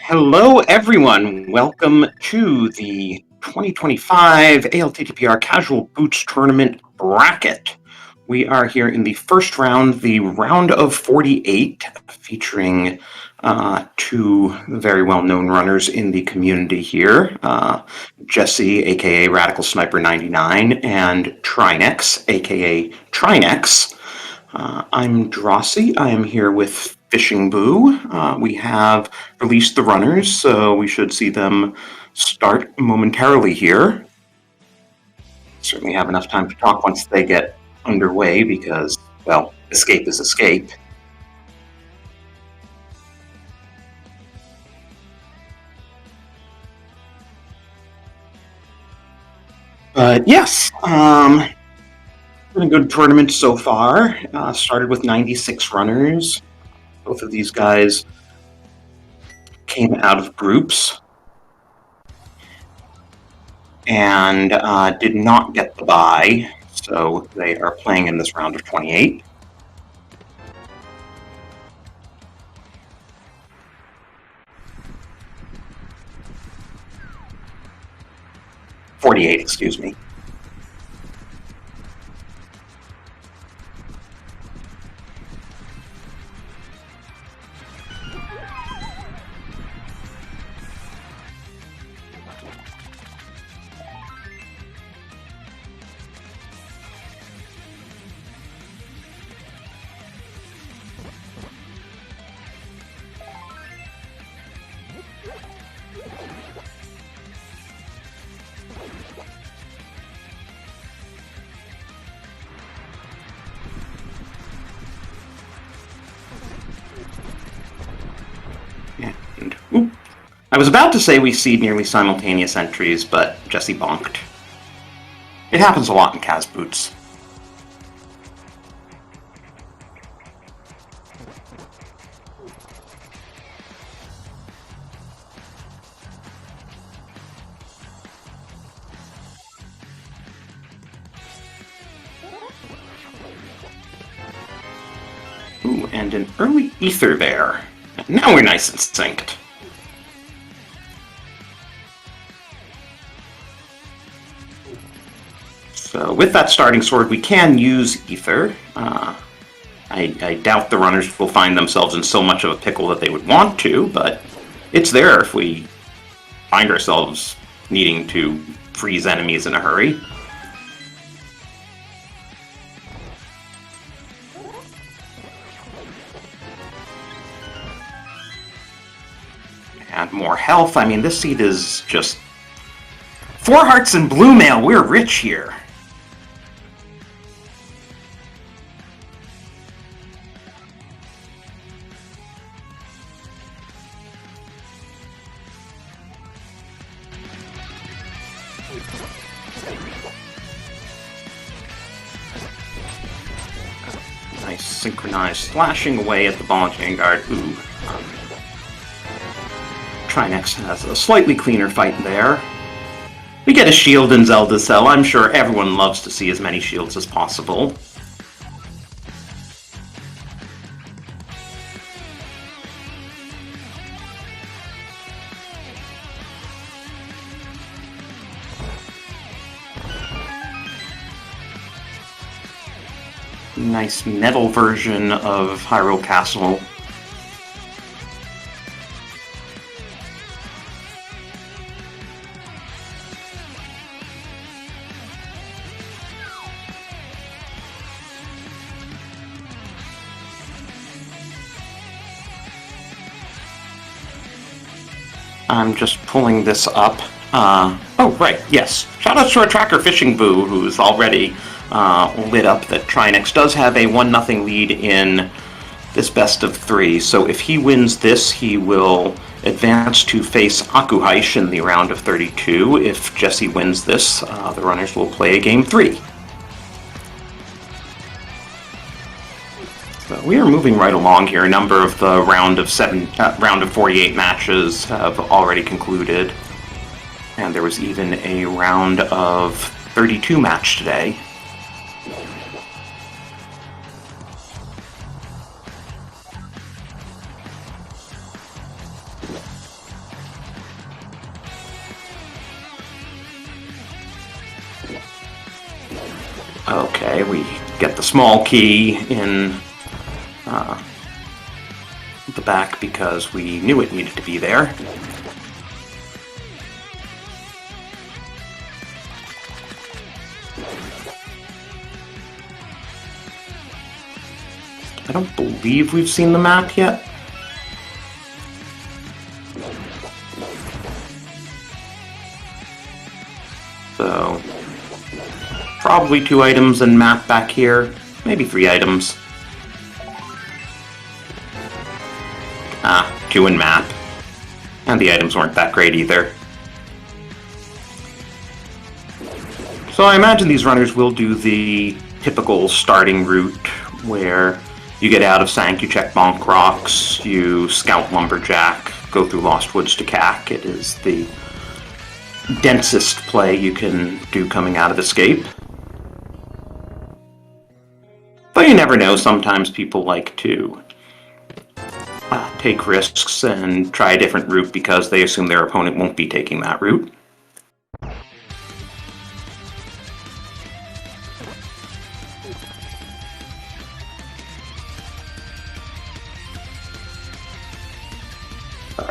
Hello, everyone. Welcome to the 2025 ALTTPR Casual Boots Tournament bracket. We are here in the first round, the round of 48, featuring two very well-known runners in the community here, Jesse, aka Radical Sniper 99, and Trinexx, aka Trinexx. I'm Drossi. I am here with Fishing Boo. We have released the runners, so we should see them start momentarily here. Certainly have enough time to talk once they get underway because, well, escape is escape. But yes, been a good tournament so far. Started with 96 runners. Both of these guys came out of groups and did not get the bye, so they are playing in this round of 28. '48, excuse me. And I was about to say we see nearly simultaneous entries, but Jesse bonked. It happens a lot in Kaz boots. Ooh, and an early ether there. Now we're nice and synced. So with that starting sword, we can use ether. I doubt the runners will find themselves in so much of a pickle that they would want to, but it's there if we find ourselves needing to freeze enemies in a hurry. And more health. I mean, this seed is just 4 hearts and blue mail. We're rich here. Nice synchronized slashing away at the volunteering guard. Ooh. Trinexx has a slightly cleaner fight there. We get a shield in Zelda Cell. I'm sure everyone loves to see as many shields as possible. Nice metal version of Hyrule Castle. I'm just pulling this up. Oh, right, yes. Shoutouts to our tracker Fishing Boo, who's already lit up that Trinexx does have a 1-0 lead in this best of 3. So if he wins this, he will advance to face Akuhaish in the round of 32. If Jesse wins this, the runners will play game 3. So we are moving right along here. A number of the round of 48 matches have already concluded, and there was even a round of 32 match today. Okay, we get the small key in the back because we knew it needed to be there. I don't believe we've seen the map yet. So, probably 2 items and map back here. Maybe 3 items. 2 in map. And the items weren't that great either. So I imagine these runners will do the typical starting route where you get out of Sank, you check Bonk Rocks, you scout Lumberjack, go through Lost Woods to CAC. It is the densest play you can do coming out of Escape. But you never know, sometimes people like to take risks and try a different route because they assume their opponent won't be taking that route.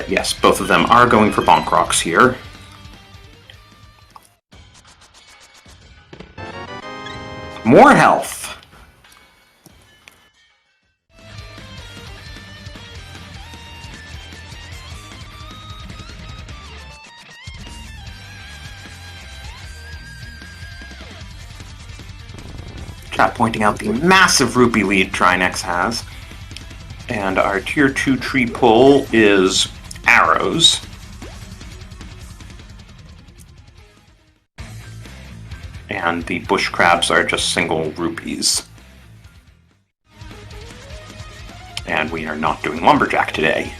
Yes, both of them are going for Bonk Rocks here. More health! Chat pointing out the massive rupee lead Trinexx has. And our tier 2 tree pull is arrows. And the bush crabs are just single rupees. And we are not doing Lumberjack today.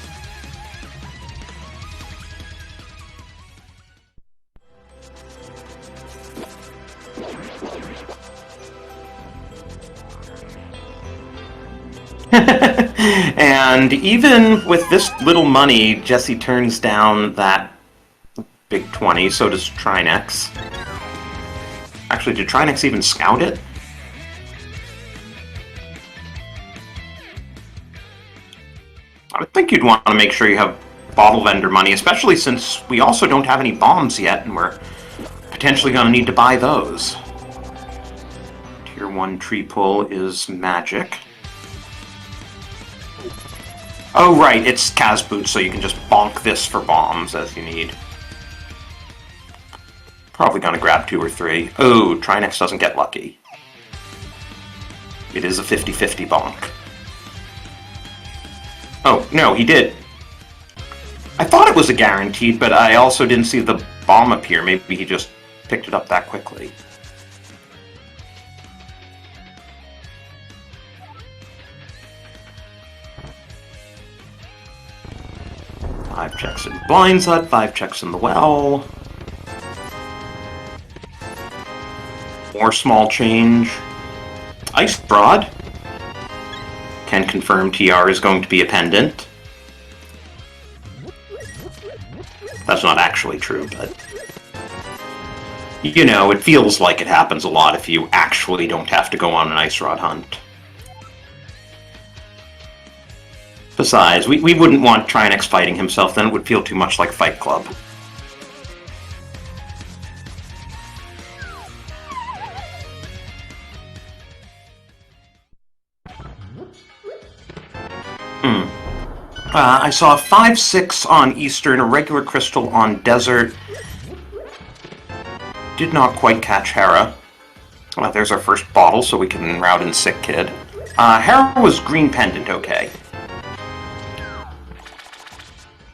And even with this little money, Jesse turns down that big 20, so does Trinexx. Actually, did Trinexx even scout it? I would think you'd want to make sure you have bottle vendor money, especially since we also don't have any bombs yet, and we're potentially going to need to buy those. Tier 1 tree pull is magic. Oh, right, it's Kaz Boots, so you can just bonk this for bombs as you need. Probably gonna grab 2 or 3. Oh, Trinexx doesn't get lucky. It is a 50-50 bonk. Oh, no, he did. I thought it was a guaranteed, but I also didn't see the bomb appear. Maybe he just picked it up that quickly. Five checks in Blind's Hut, 5 checks in the well. More small change. Ice Broad. Can confirm TR is going to be a pendant. That's not actually true, but... you know, it feels like it happens a lot if you actually don't have to go on an Ice Rod hunt. Besides, we wouldn't want Trinexx fighting himself, then it would feel too much like Fight Club. I saw a 5-6 on Eastern, a regular crystal on Desert. Did not quite catch Hera. There's our first bottle, so we can route in Sick Kid. Hera was green pendant, okay.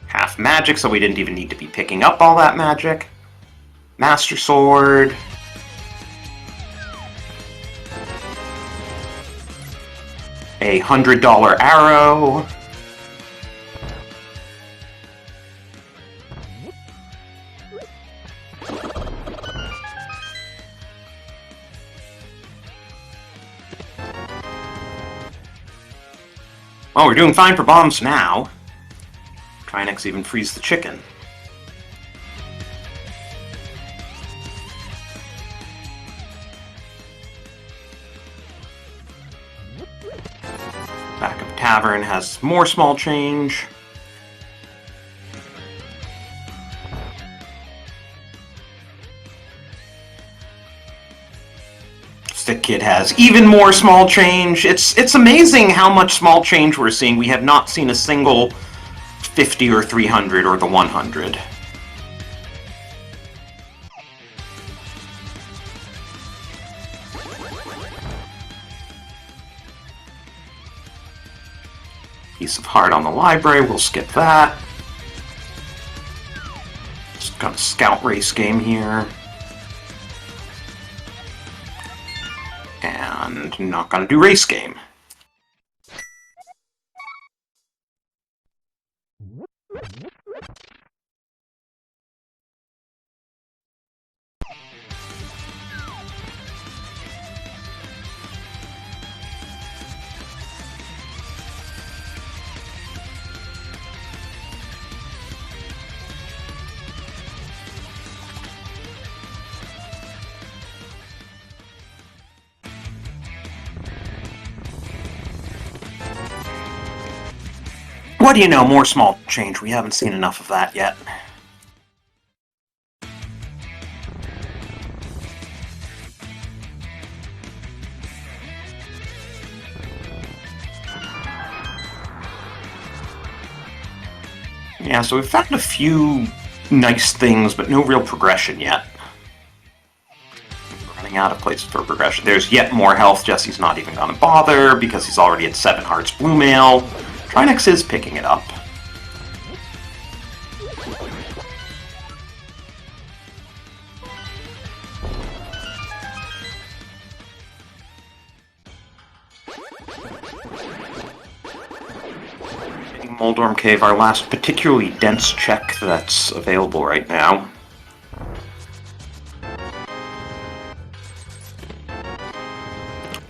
Half magic, so we didn't even need to be picking up all that magic. Master Sword. A $100 arrow. Oh, we're doing fine for bombs now. Trinexx even frees the chicken. Tavern has more small change. Stick Kid has even more small change. It's amazing how much small change we're seeing. We have not seen a single 50 or 300 or the 100. Piece of heart on the library, we'll skip that. Just got a scout race game here. And not gonna do race game. What do you know? More small change. We haven't seen enough of that yet. Yeah, so we've found a few nice things, but no real progression yet. We're running out of places for progression. There's yet more health. Jesse's not even gonna bother because he's already at 7 hearts blue mail. Trinexx is picking it up. Moldorm Cave, our last particularly dense check that's available right now.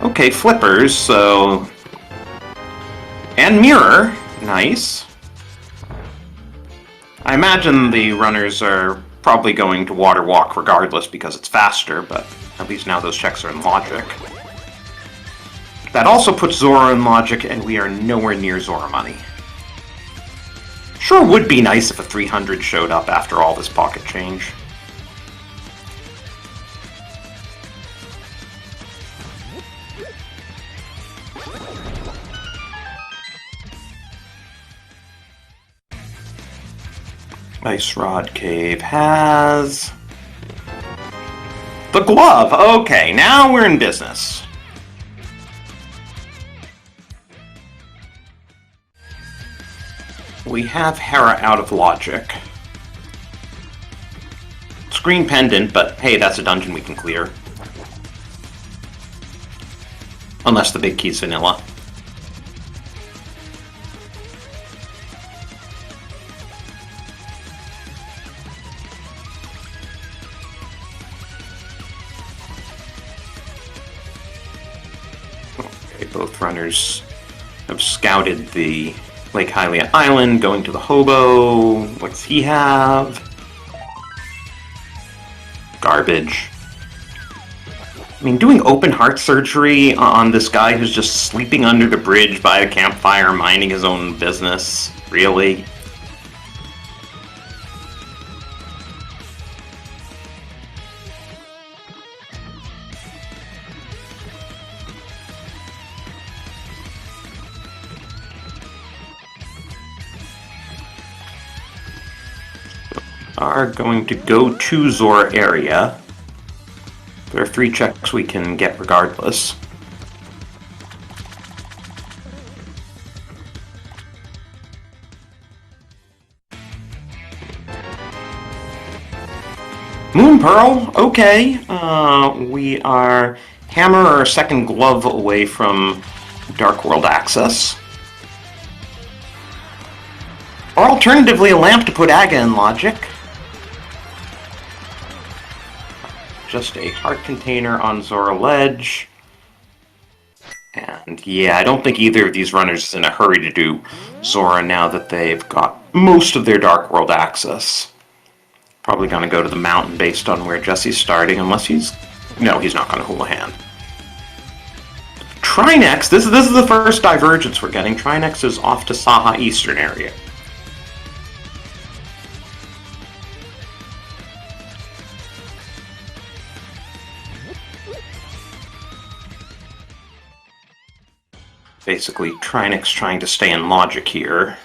Okay, flippers, so... And mirror, nice. I imagine the runners are probably going to water walk regardless because it's faster, but at least now those checks are in logic. That also puts Zora in logic, and we are nowhere near Zora money. Sure would be nice if a 300 showed up after all this pocket change. Ice Rod Cave has... the glove! Okay, now we're in business. We have Hera out of logic. Screen Pendant, but hey, that's a dungeon we can clear. Unless the big key's vanilla. Okay, both runners have scouted the Lake Hylia Island, going to the hobo. What's he have? Garbage. I mean, doing open heart surgery on this guy who's just sleeping under the bridge by a campfire, minding his own business. Really? Are going to go to Zora area. There are 3 checks we can get regardless. Moon Pearl, okay. We are hammer or second glove away from Dark World access. Or alternatively, a lamp to put Aga in logic. Just a heart container on Zora Ledge. And yeah, I don't think either of these runners is in a hurry to do Zora now that they've got most of their Dark World access. Probably going to go to the mountain based on where Jesse's starting, unless he's... No, he's not going to Houlihan. Trinexx, this is the first divergence we're getting. Trinexx is off to Saha Eastern area. Basically, Trinexx trying to stay in logic here.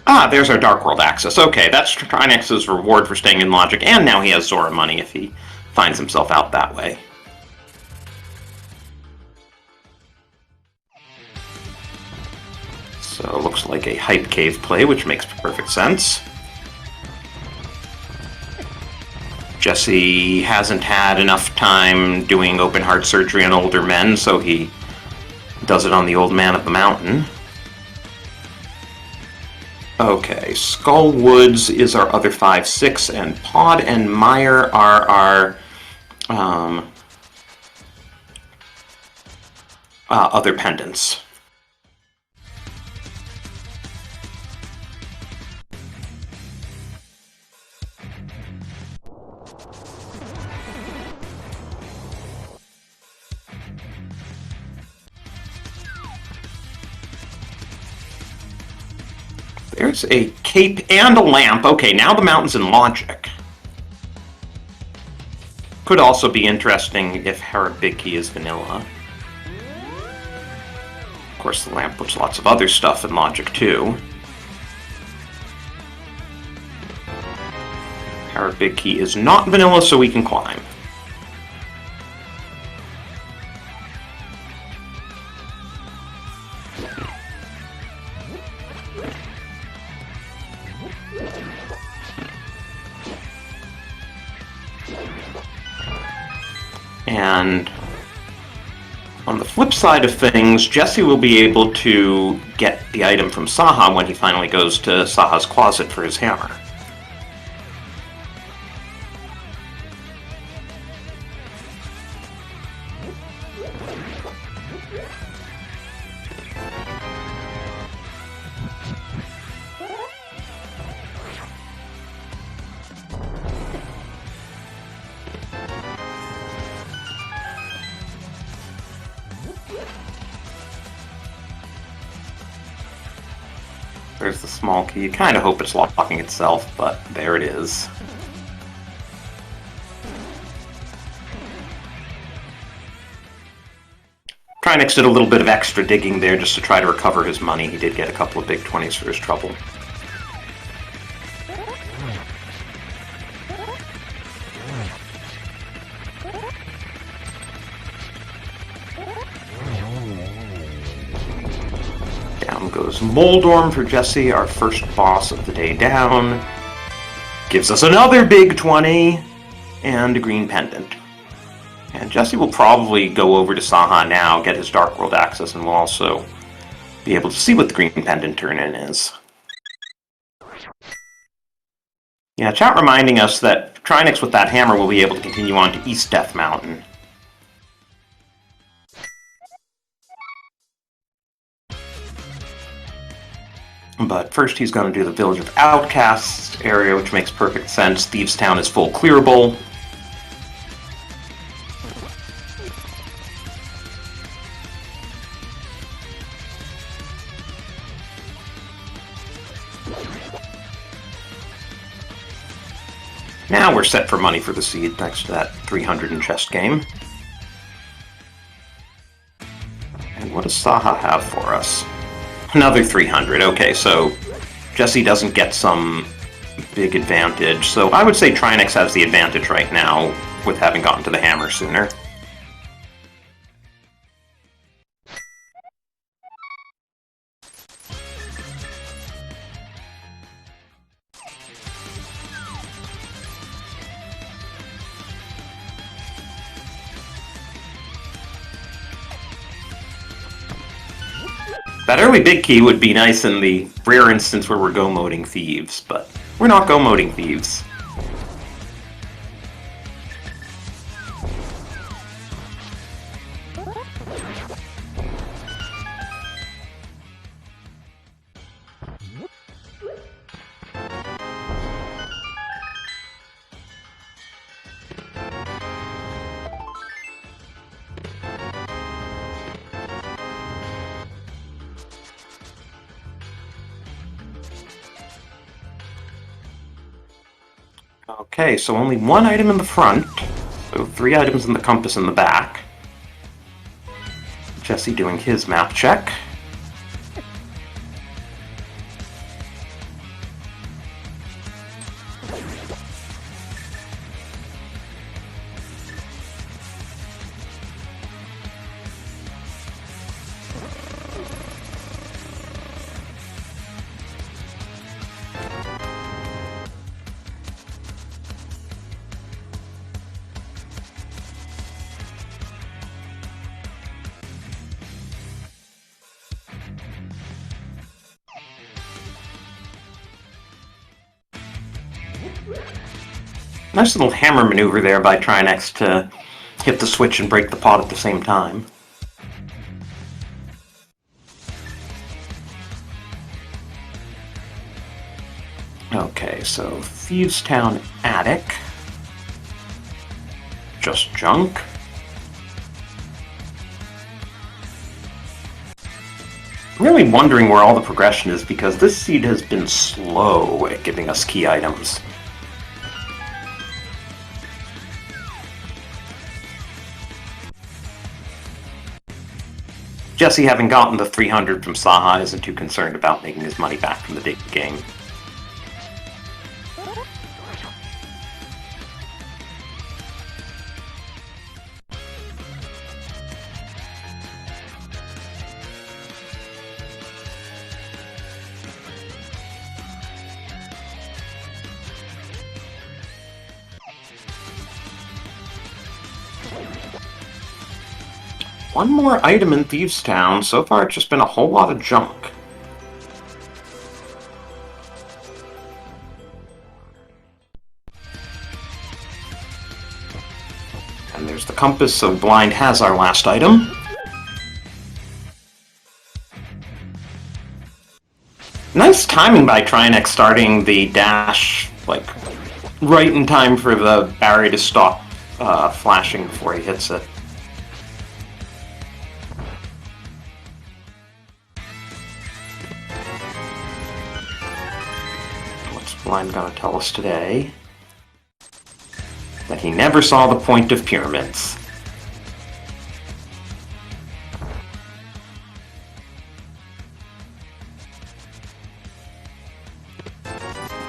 Ah, there's our Dark World access. Okay, that's Trinexx's reward for staying in logic, and now he has Zora money if he finds himself out that way. So, looks like a hype cave play, which makes perfect sense. Jesse hasn't had enough time doing open heart surgery on older men, so he does it on the old man of the mountain. Okay, Skull Woods is our other 5-6, and Pod and Meyer are our other pendants. There's a cape and a lamp. Okay, now the mountain's in logic. Could also be interesting if Harabiki is vanilla. Of course, the lamp puts lots of other stuff in logic, too. Harabiki is not vanilla, so we can climb. And on the flip side of things, Jesse will be able to get the item from Saha when he finally goes to Saha's closet for his hammer. There's the small key. You kind of hope it's locking itself, but there it is. Trinexx did a little bit of extra digging there just to try to recover his money. He did get a couple of big 20s for his trouble. Goes Moldorm for Jesse, our first boss of the day down. Gives us another big 20 and a green pendant. And Jesse will probably go over to Saha now, get his Dark World access, and will also be able to see what the green pendant turn-in is. Yeah, chat reminding us that Trinexx with that hammer will be able to continue on to East Death Mountain. But first he's going to do the Village of Outcasts area, which makes perfect sense. Thieves' Town is full clearable. Now we're set for money for the seed, thanks to that 300 in chest game. And what does Saha have for us? Another 300. Okay, so Jesse doesn't get some big advantage. So I would say Trinexx has the advantage right now with having gotten to the hammer sooner. That early big key would be nice in the rare instance where we're go-moding thieves, but we're not go-moding thieves. Okay, so only one item in the front, so 3 items in the compass in the back. Jesse doing his map check. Nice little hammer maneuver there by Trinexx to hit the switch and break the pot at the same time. Okay, so Thieves Town Attic. Just junk. I'm really wondering where all the progression is, because this seed has been slow at giving us key items. Jesse, having gotten the 300 from Saha, isn't too concerned about making his money back from the big game. One more item in Thieves Town. So far, it's just been a whole lot of junk. And there's the compass, so Blind has our last item. Nice timing by Trinexx starting the dash, like, right in time for the Barry to stop flashing before he hits it. Blind gonna tell us today that he never saw the point of pyramids.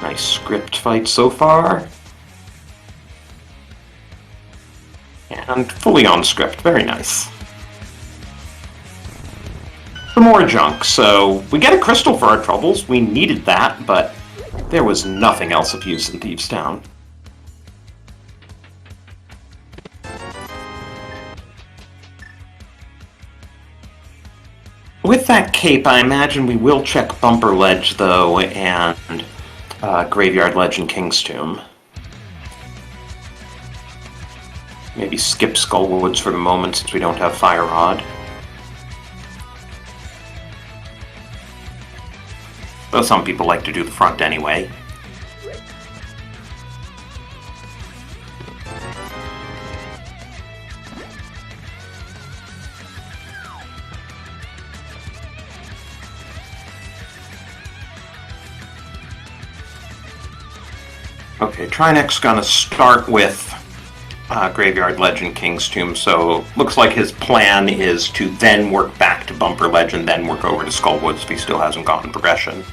Nice script fight so far. And fully on script, very nice. Some more junk, so we get a crystal for our troubles. We needed that, but there was nothing else of use in Thieves Town. With that cape, I imagine we will check Bumper Ledge, though, and Graveyard Ledge and King's Tomb. Maybe skip Skullwoods for the moment, since we don't have Fire Rod. Though some people like to do the front anyway. Okay, Trinexx gonna start with Graveyard Ledge and King's Tomb, so looks like his plan is to then work back to Bumper Ledge and then work over to Skullwoods if he still hasn't gotten progression.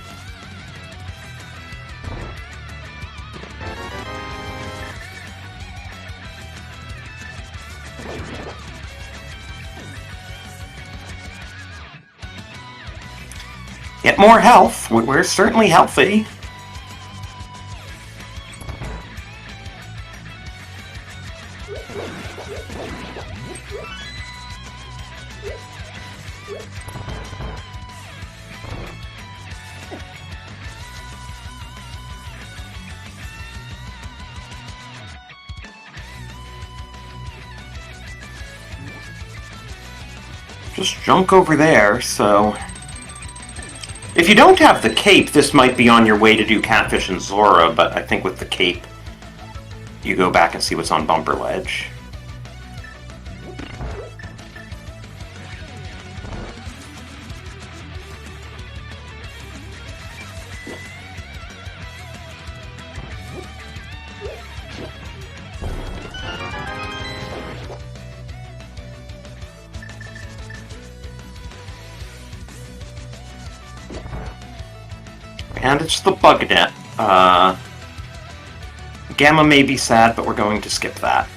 Get more health. We're certainly healthy. Just junk over there, so... If you don't have the cape, this might be on your way to do Catfish and Zora, but I think with the cape, you go back and see what's on Bumper Ledge. And it's the bug net. Gamma may be sad, but we're going to skip that.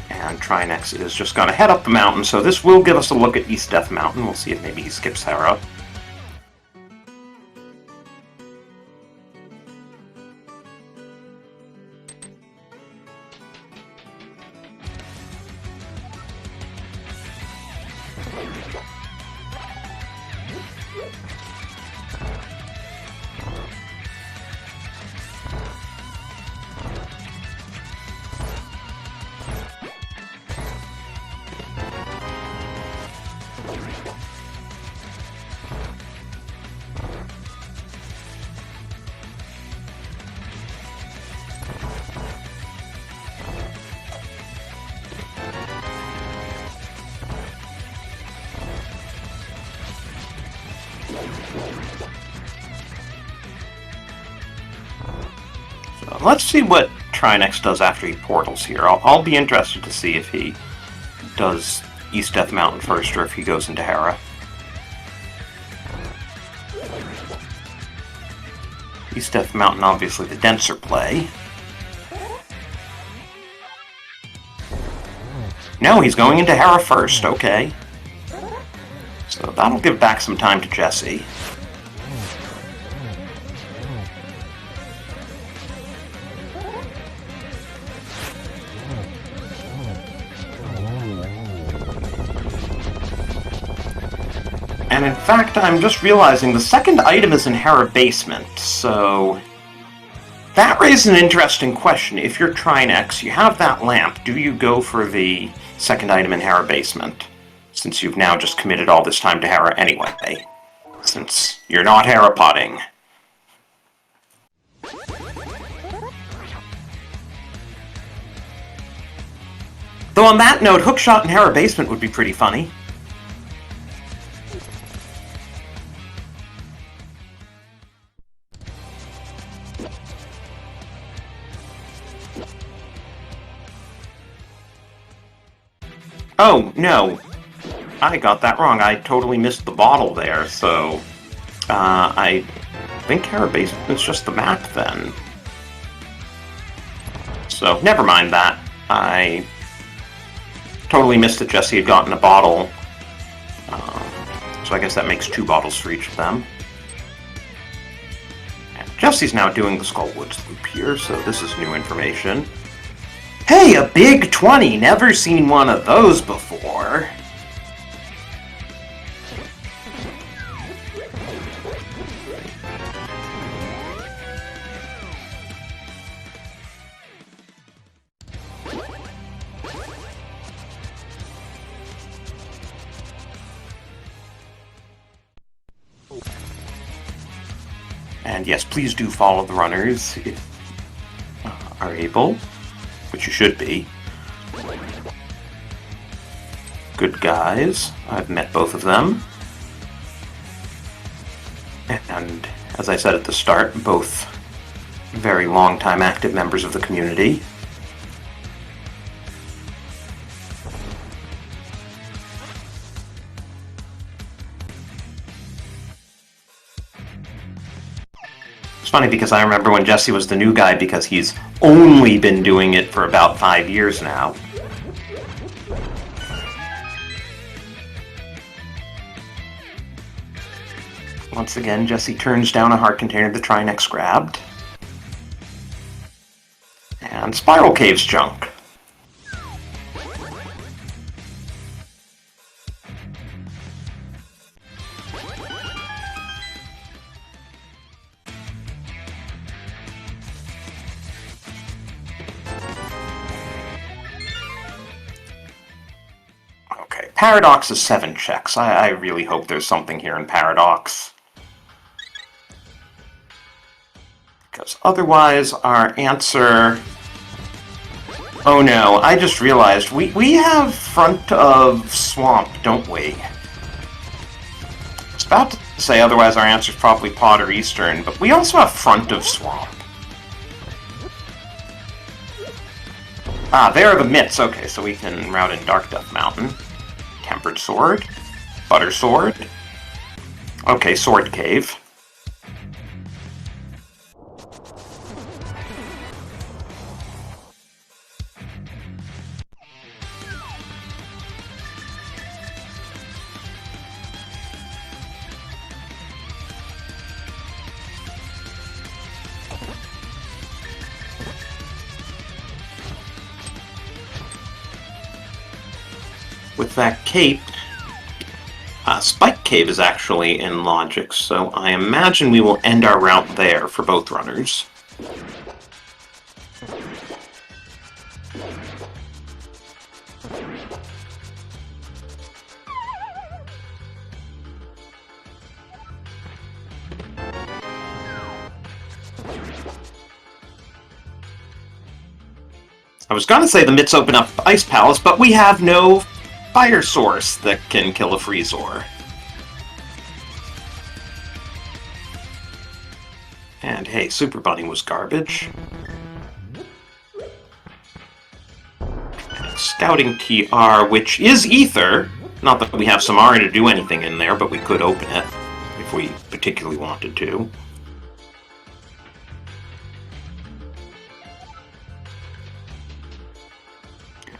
And Trinexx is just going to head up the mountain, so this will give us a look at East Death Mountain. We'll see if maybe he skips Hera. Let's see what Trinexx does after he portals here. I'll be interested to see if he does East Death Mountain first or if he goes into Hera. East Death Mountain, obviously the denser play. No, he's going into Hera first, okay. So that'll give back some time to Jesse. And in fact, I'm just realizing the second item is in Hera Basement, so that raises an interesting question. If you're Trinexx, you have that lamp, do you go for the second item in Hera Basement? Since you've now just committed all this time to Hera anyway. Since you're not Hera potting. Though on that note, Hookshot in Hera Basement would be pretty funny. Oh, no. I got that wrong. I totally missed the bottle there, so... I think Hera Basement's just the map, then. So, never mind that. I totally missed that Jesse had gotten a bottle. So I guess that makes 2 bottles for each of them. And Jesse's now doing the Skullwoods loop here, so this is new information. Hey, a big 20! Never seen one of those before. And yes, please do follow the runners if you are able. Which you should be. Good guys. I've met both of them. And, as I said at the start, both very long-time active members of the community. It's funny because I remember when Jesse was the new guy because he's only been doing it for about 5 years now. Once again, Jesse turns down a heart container the Trinexx grabbed. And Spiral Cave's junk. Paradox is 7 checks. I really hope there's something here in Paradox. Because otherwise our answer... Oh no, I just realized we have Front of Swamp, don't we? I was about to say otherwise our answer's probably Pod or Eastern, but we also have Front of Swamp. Ah, there are the mitts. Okay, so we can route in Dark Death Mountain. Tempered Sword. Butter Sword. Okay, Sword Cave. with that cape. Spike Cave is actually in Logic, so I imagine we will end our route there for both runners. I was gonna say the Mitts open up Ice Palace, but we have no fire source that can kill a Freezor. And hey, Super Bunny was garbage. And Scouting TR, which is Ether. Not that we have Samari to do anything in there, but we could open it if we particularly wanted to.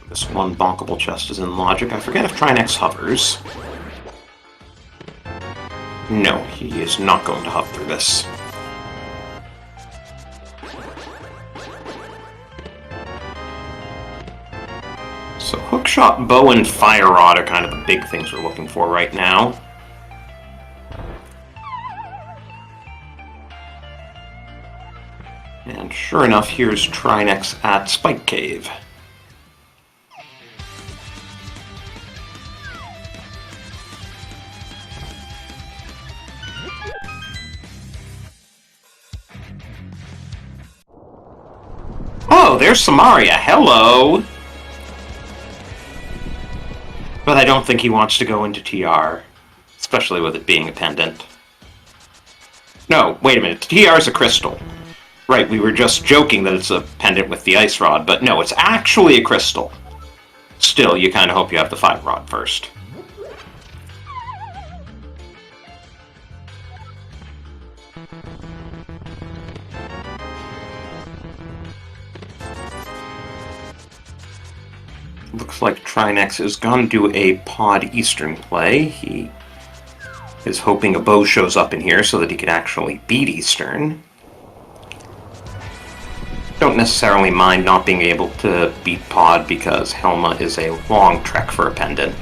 This one bonkable chest is in Logic. I forget if Trinexx hovers. No, he is not going to hover through this. So Hookshot, Bow, and Fire Rod are kind of the big things we're looking for right now. And sure enough, here's Trinexx at Spike Cave. Oh, there's Samaria. Hello! But I don't think he wants to go into TR, especially with it being a pendant. No, wait a minute. TR is a crystal. Right, we were just joking that it's a pendant with the Ice Rod, but no, it's actually a crystal. Still, you kind of hope you have the Fire Rod first. Looks like Trinexx is going to do a Pod Eastern play. He is hoping a bow shows up in here so that he can actually beat Eastern. Don't necessarily mind not being able to beat Pod because Helma is a long trek for a pendant.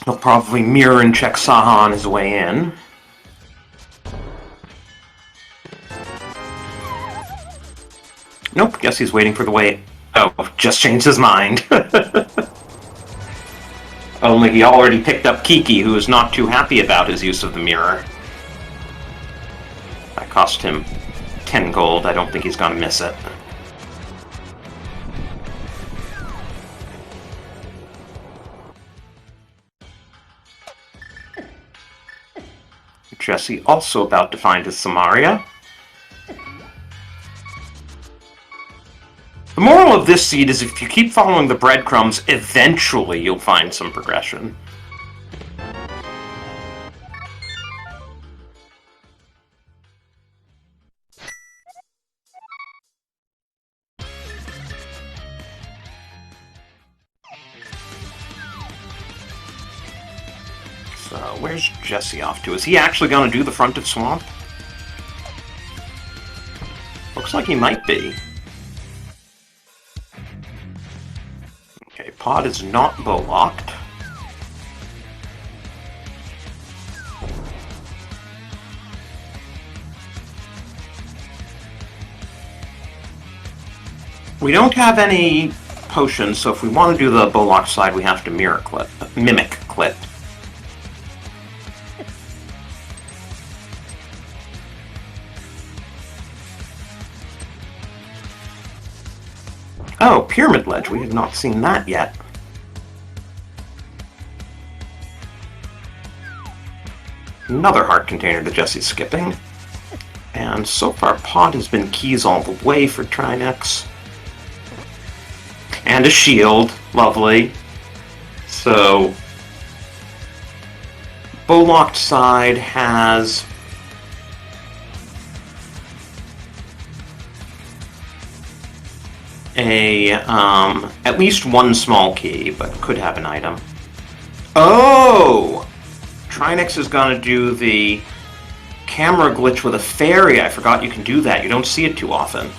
He'll probably mirror and check Saha on his way in. Nope, guess he's waiting for the way... Oh, just changed his mind. Only he already picked up Kiki, who is not too happy about his use of the mirror. That cost him 10 gold. I don't think he's gonna miss it. Jesse also about to find his Samaria. The moral of this seed is if you keep following the breadcrumbs, eventually you'll find some progression. So, where's Jesse off to? Is he actually going to do the front of Swamp? Looks like he might be. Okay, Pod is not bow locked. We don't have any potions, so if we want to do the bow lock slide, we have to mimic clip. Oh, Pyramid Ledge. We have not seen that yet. Another heart container that Jesse's skipping. And so far, Pod has been keys all the way for Trinexx. And a shield. Lovely. So, bow-locked side has... at least one small key, but could have an item. Oh! Trinexx is gonna do the camera glitch with a fairy. I forgot you can do that. You don't see it too often.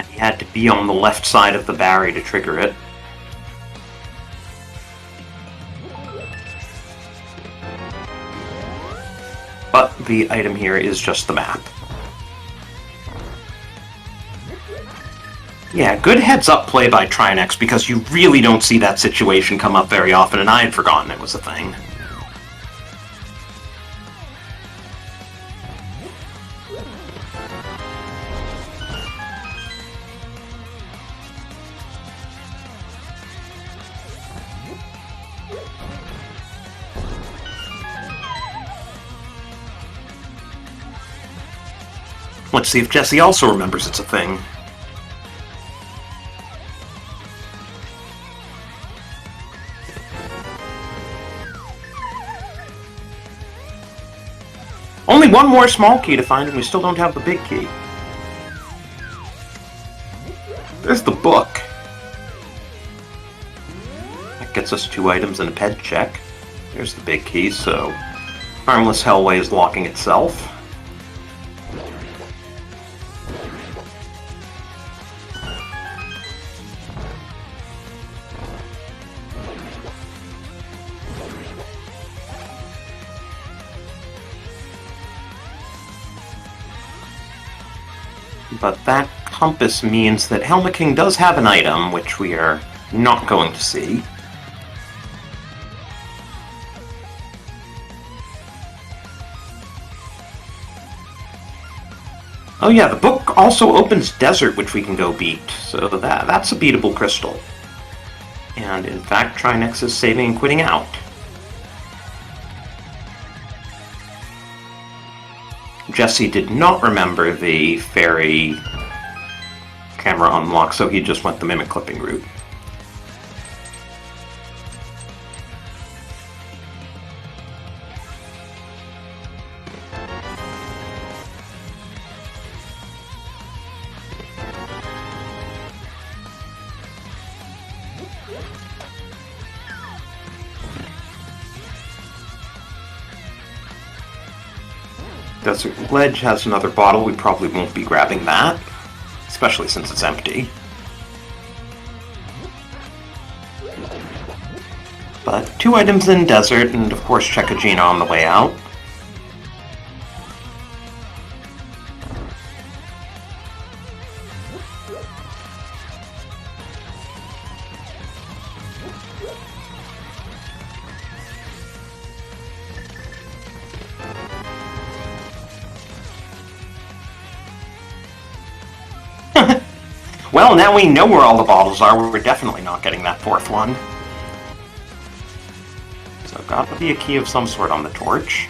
You had to be on the left side of the barrier to trigger it. But the item here is just the map. Yeah, good heads-up play by Trinexx, because you really don't see that situation come up very often, and I had forgotten it was a thing. Let's see if Jesse also remembers it's a thing. Only one more small key to find, and we still don't have the big key. There's the book. That gets us 2 items and a ped check. There's the big key, so Harmless Hellway is locking itself. But that compass means that Helmet King does have an item, which we are not going to see. Oh yeah, the book also opens Desert, which we can go beat, so that's a beatable crystal. And in fact, Trinexx is saving and quitting out. Jesse did not remember the fairy camera unlock, so he just went the mimic clipping route. Desert Ledge has another bottle. We probably won't be grabbing that, especially since it's empty. But 2 items in Desert, and of course Chekajina on the way out. Well, now we know where all the bottles are. We're definitely not getting that 4th one. So, got to be a key of some sort on the torch.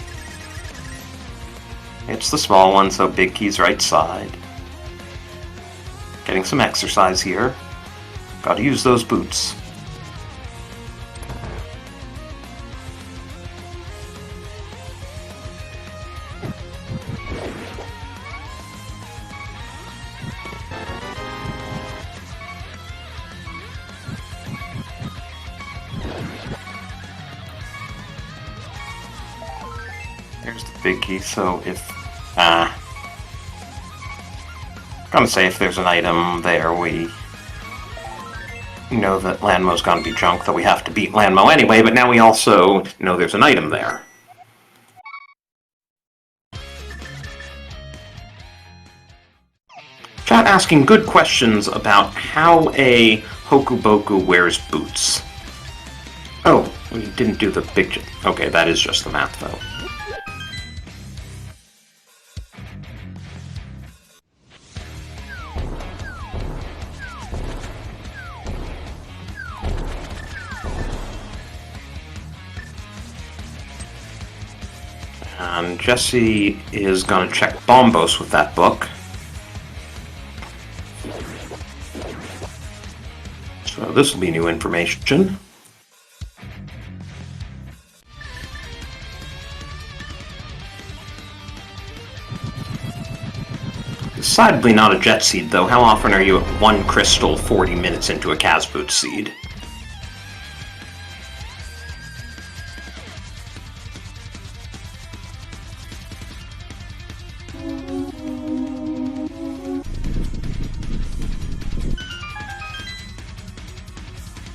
It's the small one, so big key's right side. Getting some exercise here. Gotta use those boots. There's the big key, so if... I'm gonna say if there's an item there, we know that Lanmo's gonna be junk, though we have to beat Lanmo anyway, but now we also know there's an item there. Chat asking good questions about how a Hokuboku wears boots. Oh, we didn't do the big... Okay, that is just the map, though. And Jesse is going to check Bombos with that book. So this will be new information. Decidedly not a jet seed, though. How often are you at 1 crystal 40 minutes into a Casboot seed?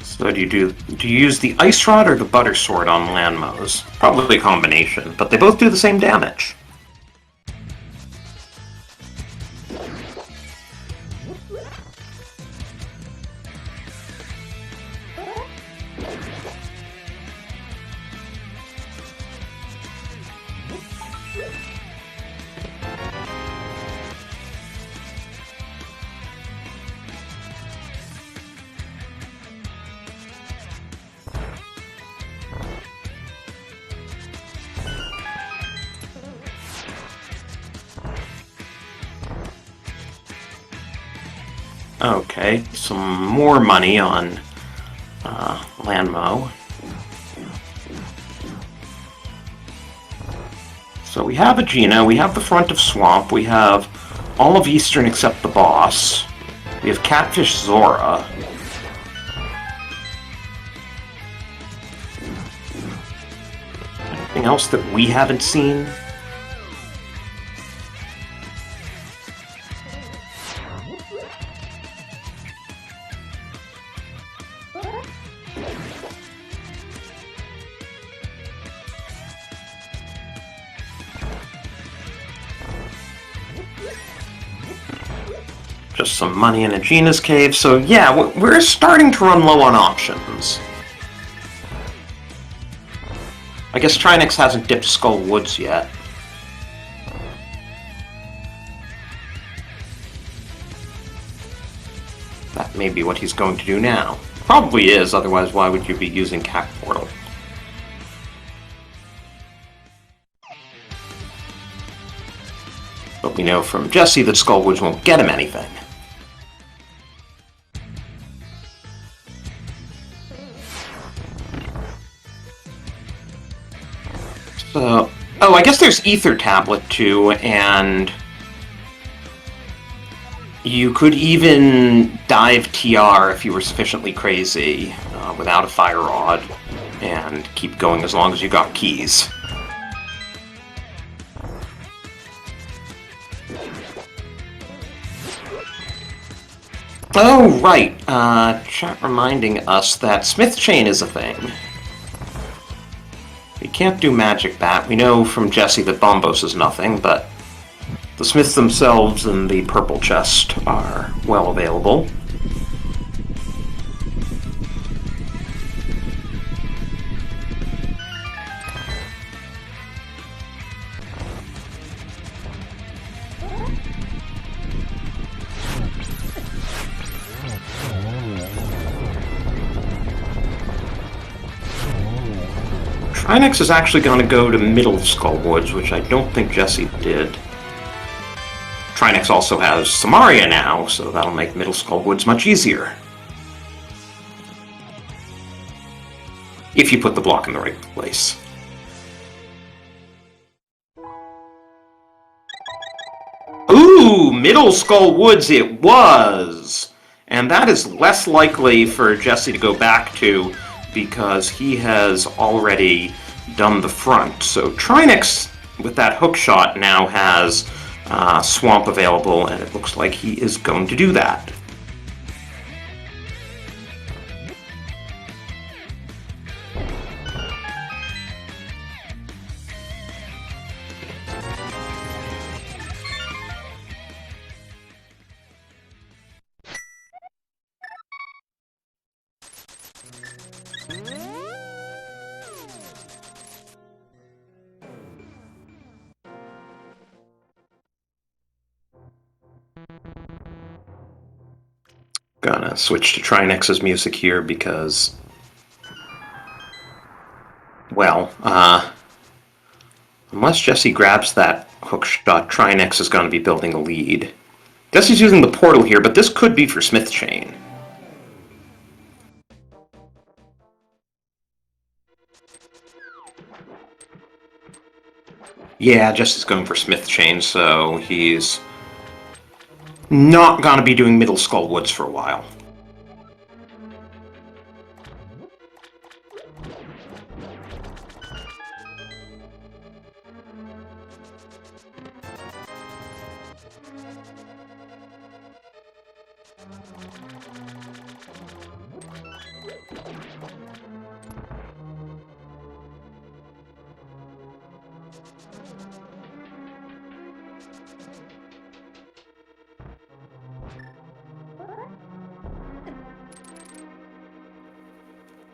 So do you use the Ice Rod or the Butter Sword on Landmos? Probably a combination, but they both do the same damage. Okay, some more money on Landmo. So we have Aegina, we have the front of Swamp, we have all of Eastern except the boss. We have Catfish Zora. Anything else that we haven't seen? Just some money in Aegina's cave, so yeah, we're starting to run low on options. I guess Trinexx hasn't dipped Skull Woods yet. That may be what he's going to do now. Probably is, otherwise why would you be using Cat Portal? But we know from Jesse that Skull Woods won't get him anything. So, oh, I guess there's Ether Tablet too, and you could even dive TR if you were sufficiently crazy without a Fire Rod, and keep going as long as you got keys. Oh, right. Chat reminding us that Smith Chain is a thing. We can't do Magic Bat. We know from Jesse that Bombos is nothing, but the Smiths themselves and the Purple Chest are well available. Trinexx is actually going to go to Middle Skull Woods, which I don't think Jesse did. Trinexx also has Samaria now, so that'll make Middle Skull Woods much easier. If you put the block in the right place. Ooh, Middle Skull Woods it was! And that is less likely for Jesse to go back to, because he has already done the front. So Trinexx, with that hook shot, now has Swamp available, and it looks like he is going to do that. Gonna switch to Trinexx's music here because, well, unless Jesse grabs that hook shot, Trinexx is going to be building a lead. Jesse's using the portal here, but this could be for Smith Chain. Yeah, Jesse's going for Smith Chain, so he's not gonna be doing Middle Skull Woods for a while.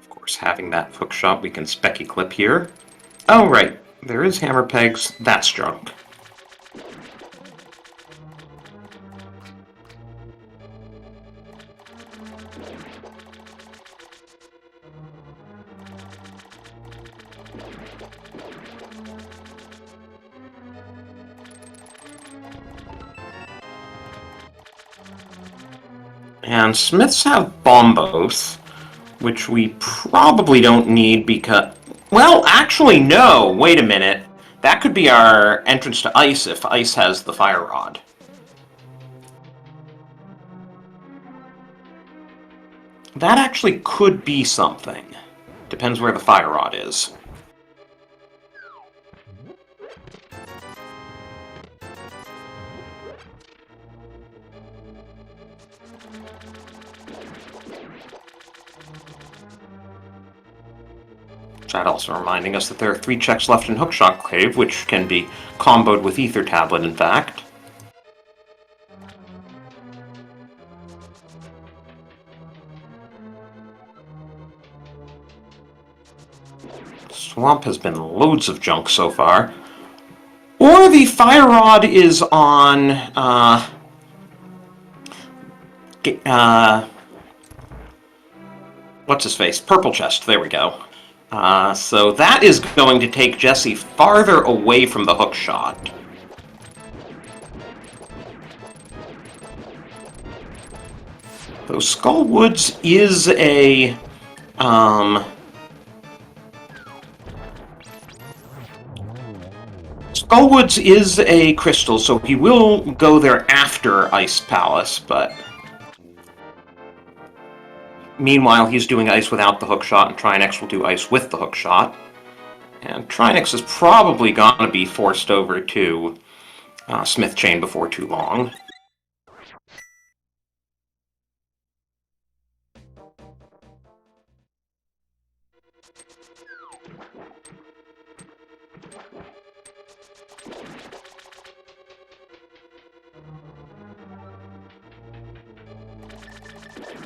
Of course, having that hook shot, we can specky clip here. Oh, right. There is hammer pegs. That's junk. And Smiths have bombos, which we probably don't need because... Well, actually, no. Wait a minute. That could be our entrance to Ice if Ice has the Fire Rod. That actually could be something. Depends where the Fire Rod is. Chat also reminding us that there are 3 checks left in Hookshot Cave, which can be comboed with Ether Tablet, in fact. Swamp has been loads of junk so far. Or the Fire Rod is on, what's his face? Purple Chest, there we go. So that is going to take Jesse farther away from the hook shot. Though Skull Woods is a... Skull Woods is a crystal, so he will go there after Ice Palace, but... Meanwhile, he's doing Ice without the hookshot, and Trinexx will do Ice with the hookshot. And Trinexx is probably going to be forced over to Smith Chain before too long.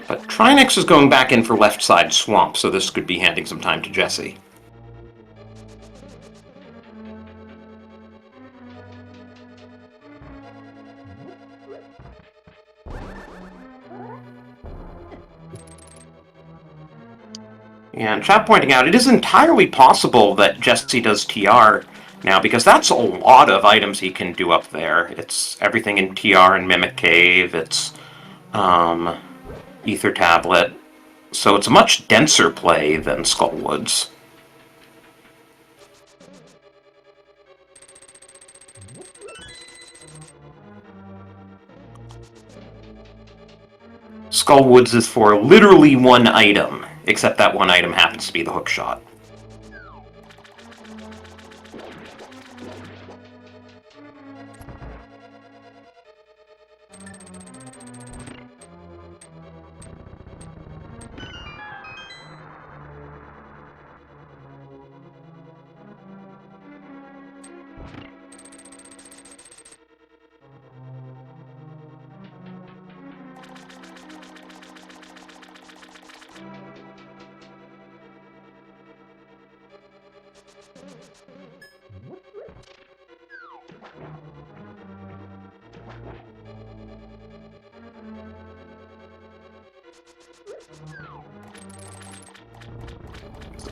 But Trinexx is going back in for left side swamp, so this could be handing some time to Jesse. And chat pointing out, it is entirely possible that Jesse does TR now, because that's a lot of items he can do up there. It's everything in TR and Mimic Cave, it's Ether Tablet, so it's a much denser play than Skull Woods. Skull Woods is for literally one item, except that one item happens to be the hookshot.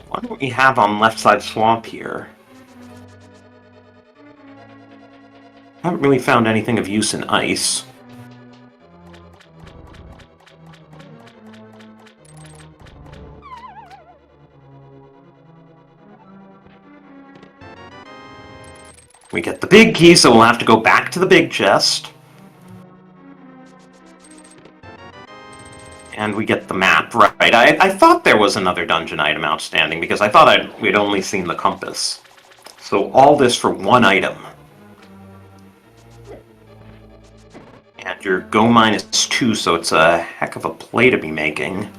What do we have on left side swamp here? Haven't really found anything of use in ice. We get the big key, so we'll have to go back to the big chest. And we get the map, right. I thought there was another dungeon item outstanding, because I thought we'd only seen the compass. So all this for one item. And your go -2, so it's a heck of a play to be making.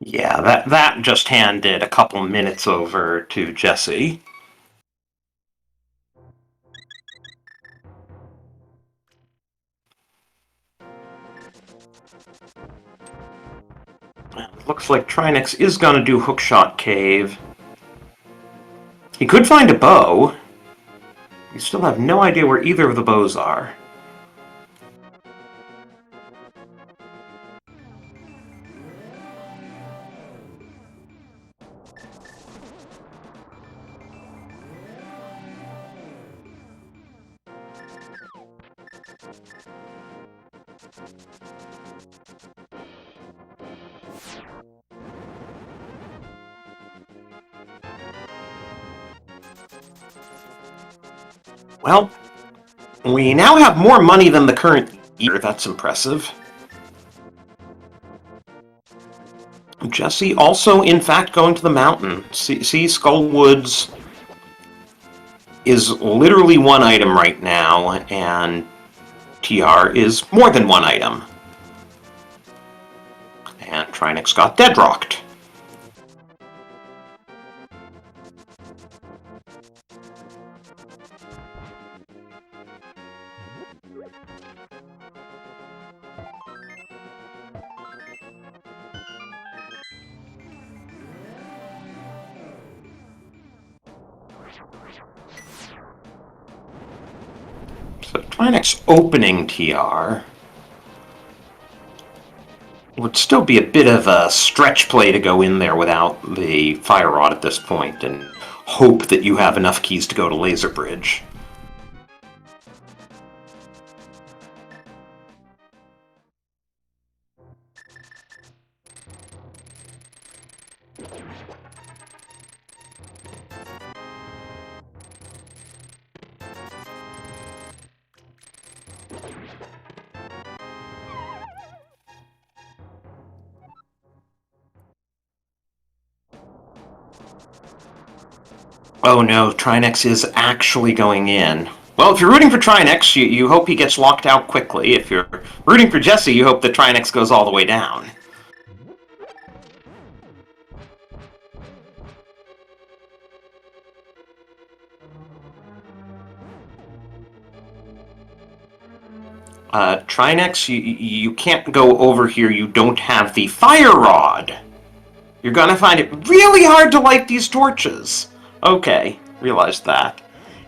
Yeah, that just handed a couple minutes over to Jesse. Looks like Trinexx is going to do Hookshot Cave. He could find a bow. You still have no idea where either of the bows are. Well, we now have more money than the current year. That's impressive. Jesse also, in fact, going to the mountain. See, Skull Woods is literally one item right now, and TR is more than one item. And Trinexx got deadrocked. So Trinexx opening TR would still be a bit of a stretch play to go in there without the fire rod at this point and hope that you have enough keys to go to Laser Bridge. Oh no, Trinexx is actually going in. Well, if you're rooting for Trinexx, you hope he gets locked out quickly. If you're rooting for Jesse, you hope that Trinexx goes all the way down. Trinexx, you can't go over here. You don't have the fire rod. You're gonna find it really hard to light these torches. Okay, realized that.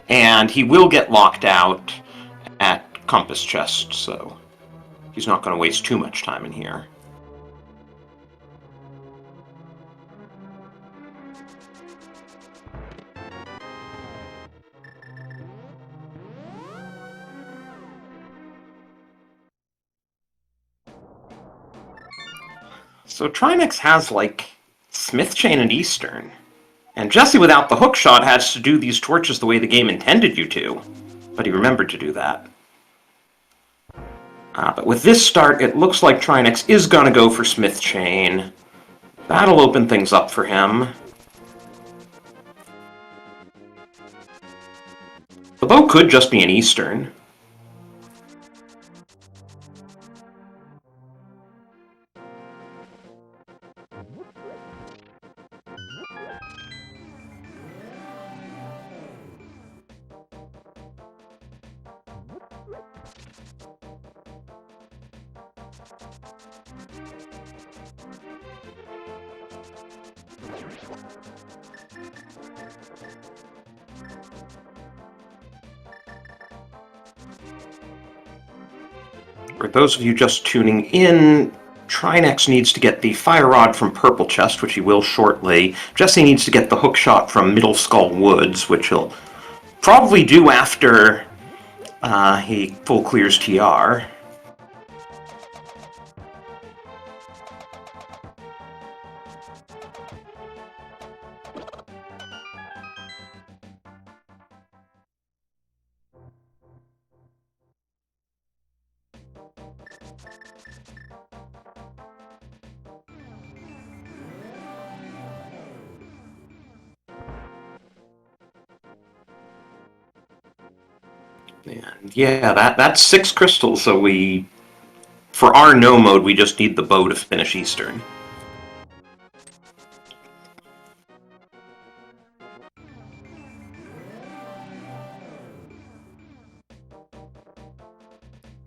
And he will get locked out at Compass Chest, so he's not going to waste too much time in here. So Trinexx has, like, Smith Chain and Eastern. And Jesse, without the hookshot, has to do these torches the way the game intended you to. But he remembered to do that. But with this start, it looks like Trinexx is going to go for Smith Chain. That'll open things up for him. The bow could just be an Eastern. For those of you just tuning in, Trinexx needs to get the fire rod from Purple Chest, which he will shortly. Jesse needs to get the hook shot from Middle Skull Woods, which he'll probably do after he full clears TR. And yeah, that's 6 crystals, so for our no mode, we just need the bow to finish Eastern.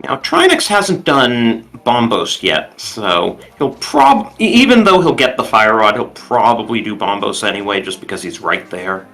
Now, Trinexx hasn't done Bombos yet, so he'll even though he'll get the fire rod, he'll probably do Bombos anyway, just because he's right there.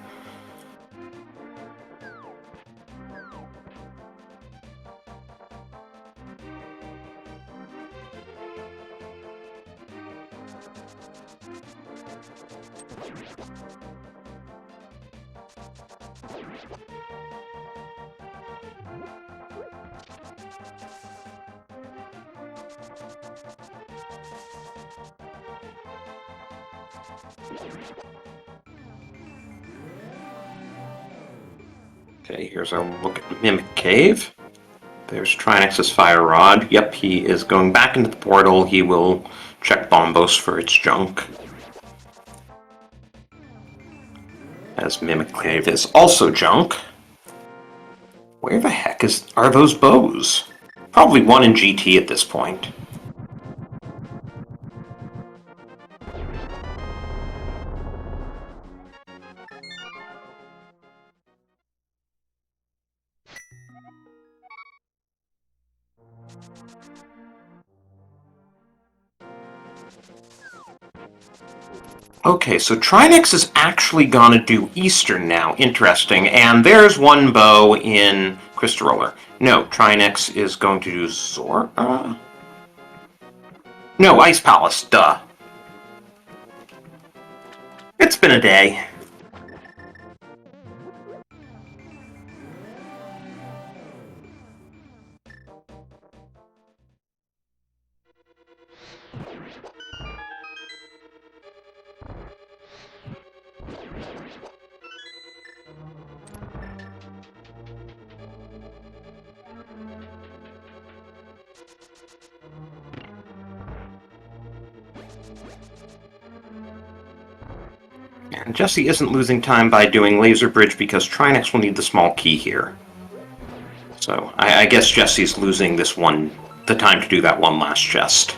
Okay, here's our look at Mimic Cave. There's Trinexx's fire rod. Yep, he is going back into the portal. He will check Bombos for its junk. As Mimic Cave is also junk. Where the heck are those bows? Probably one in GT at this point. Okay, so Trinexx is actually gonna do Eastern now. Interesting. And there's one bow in Crystal Roller. No, Trinexx is going to do Zora? No, Ice Palace, duh. It's been a day. And Jesse isn't losing time by doing Laser Bridge because Trinexx will need the small key here. So I guess Jesse's losing the time to do that one last chest.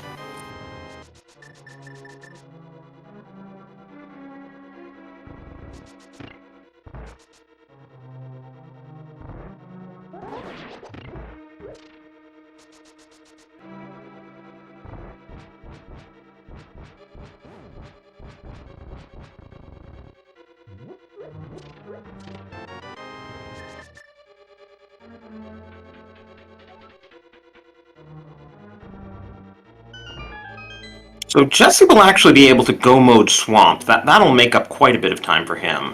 So Jesse will actually be able to go mode Swamp. That'll make up quite a bit of time for him.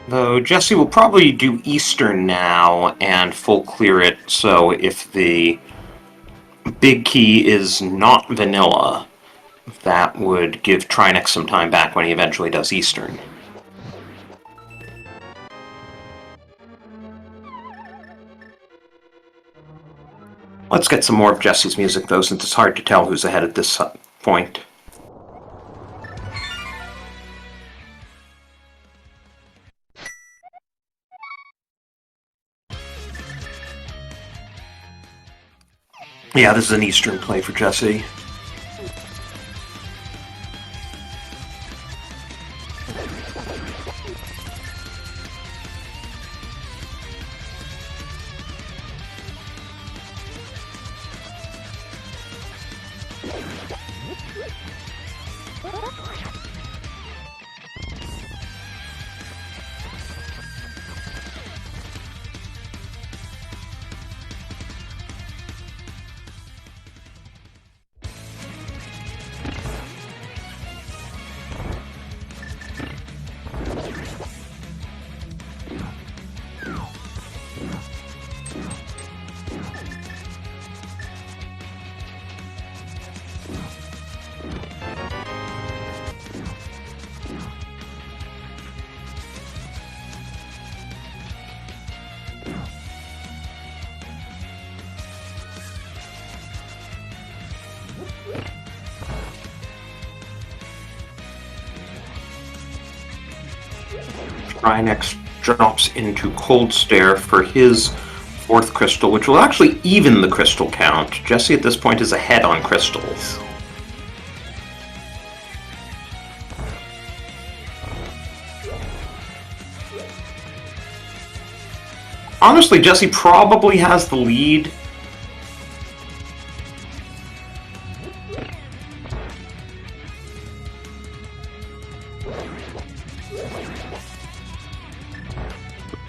Though Jesse will probably do Eastern now and full clear it, so if the big key is not vanilla, that would give Trinexx some time back when he eventually does Eastern. Let's get some more of Jesse's music, though, since it's hard to tell who's ahead at this point. Yeah, this is an Eastern play for Jesse. Trinexx drops into Cold Stare for his fourth crystal, which will actually even the crystal count. Jesse at this point is ahead on crystals. Honestly, Jesse probably has the lead.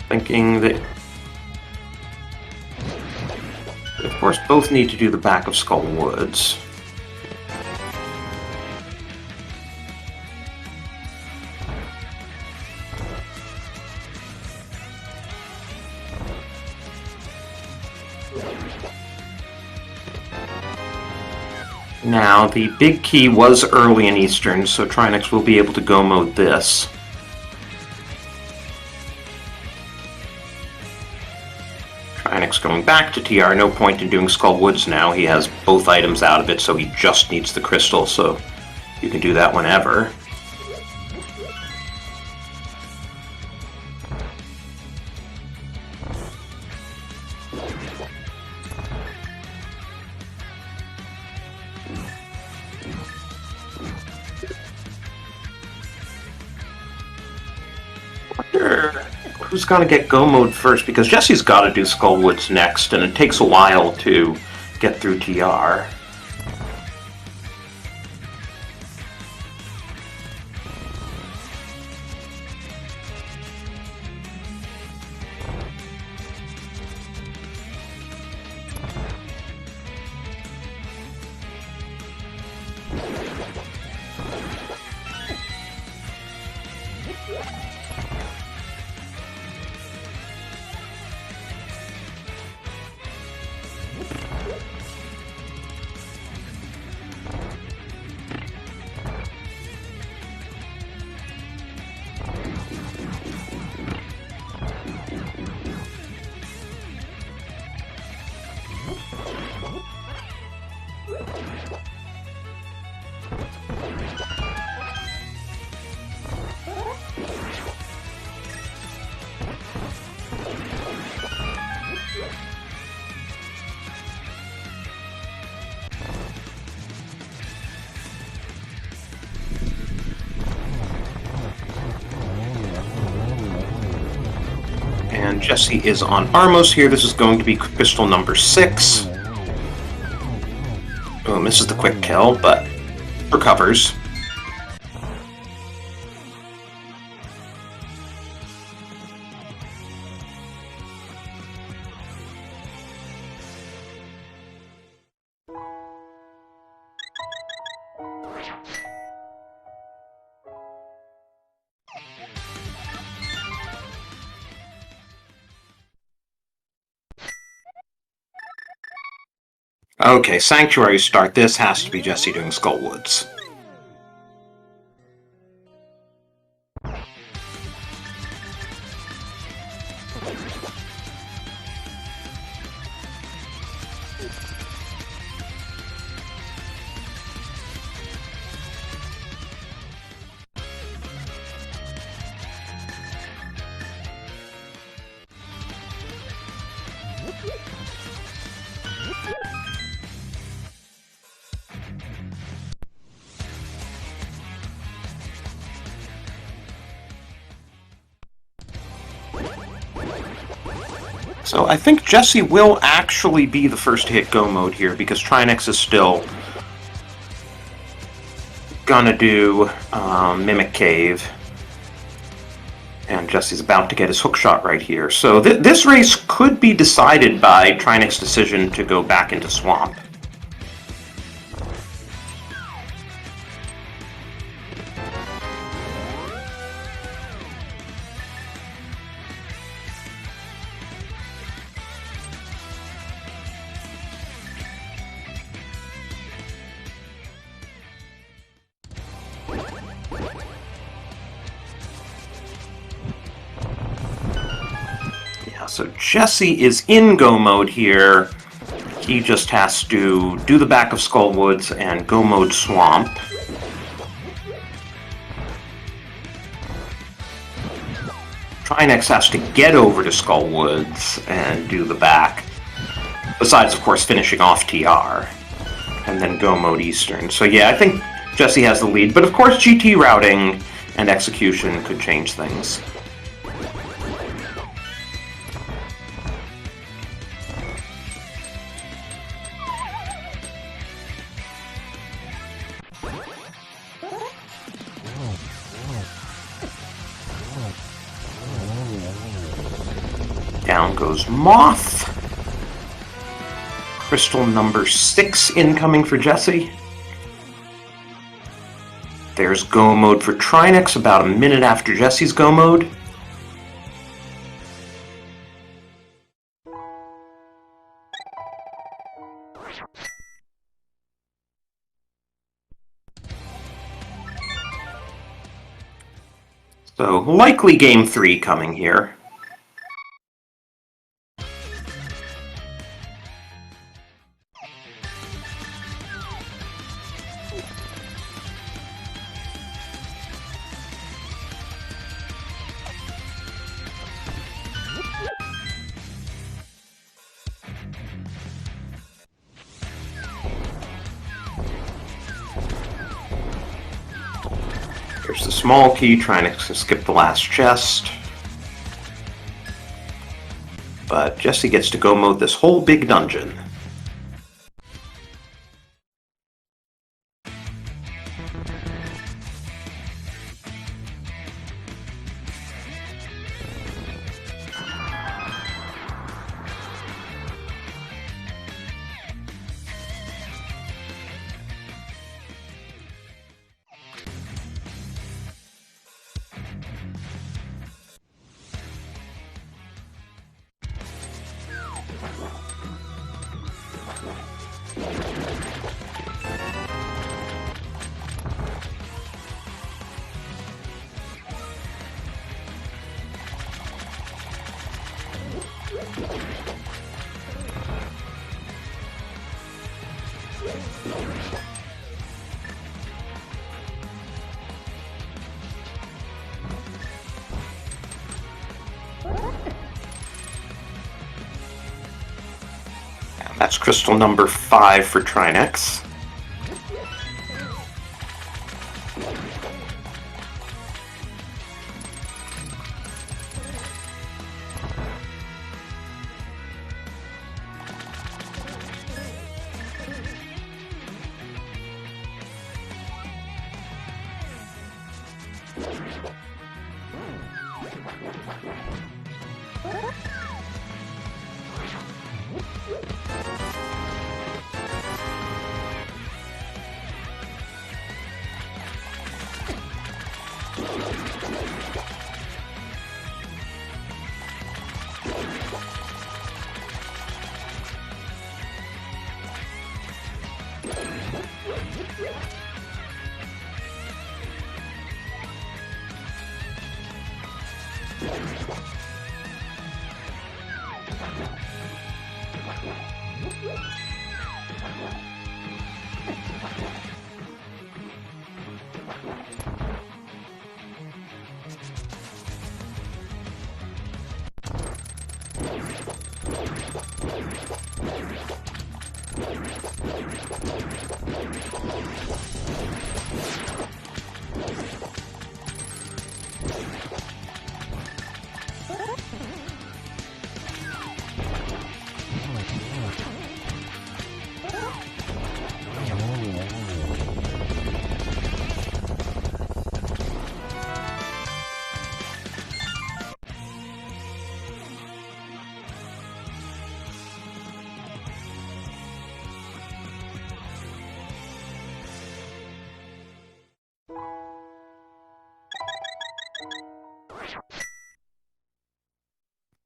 Thinking that, of course, both need to do the back of Skull Woods. Now, the big key was early in Eastern, so Trinexx will be able to go mode this. Trinexx going back to TR, no point in doing Skull Woods now. He has both items out of it, so he just needs the crystal, so you can do that whenever. Who's gonna get go mode first? Because Jesse's got to do Skull Woods next, and it takes a while to get through TR. And Jesse is on Armos here. This is going to be crystal number 6. Boom, this is the quick kill, but recovers. Okay, Sanctuary start. This has to be Jesse doing Skull Woods. So I think Jesse will actually be the first to hit go mode here, because Trinexx is still gonna do Mimic Cave. And Jesse's about to get his hook shot right here. So this race could be decided by Trinexx's decision to go back into Swamp. So Jesse is in go mode here. He just has to do the back of Skullwoods and go mode Swamp. Trinexx has to get over to Skullwoods and do the back. Besides, of course, finishing off TR. And then go mode Eastern. So yeah, I think Jesse has the lead. But of course, GT routing and execution could change things. Down goes Moth. Crystal number 6 incoming for Jesse. There's go mode for Trinexx about a minute after Jesse's go mode. So likely game 3 coming here. There's the small key, Trinexx to skip the last chest. But Jesse gets to go mode this whole big dungeon. That's crystal number 5 for Trinexx.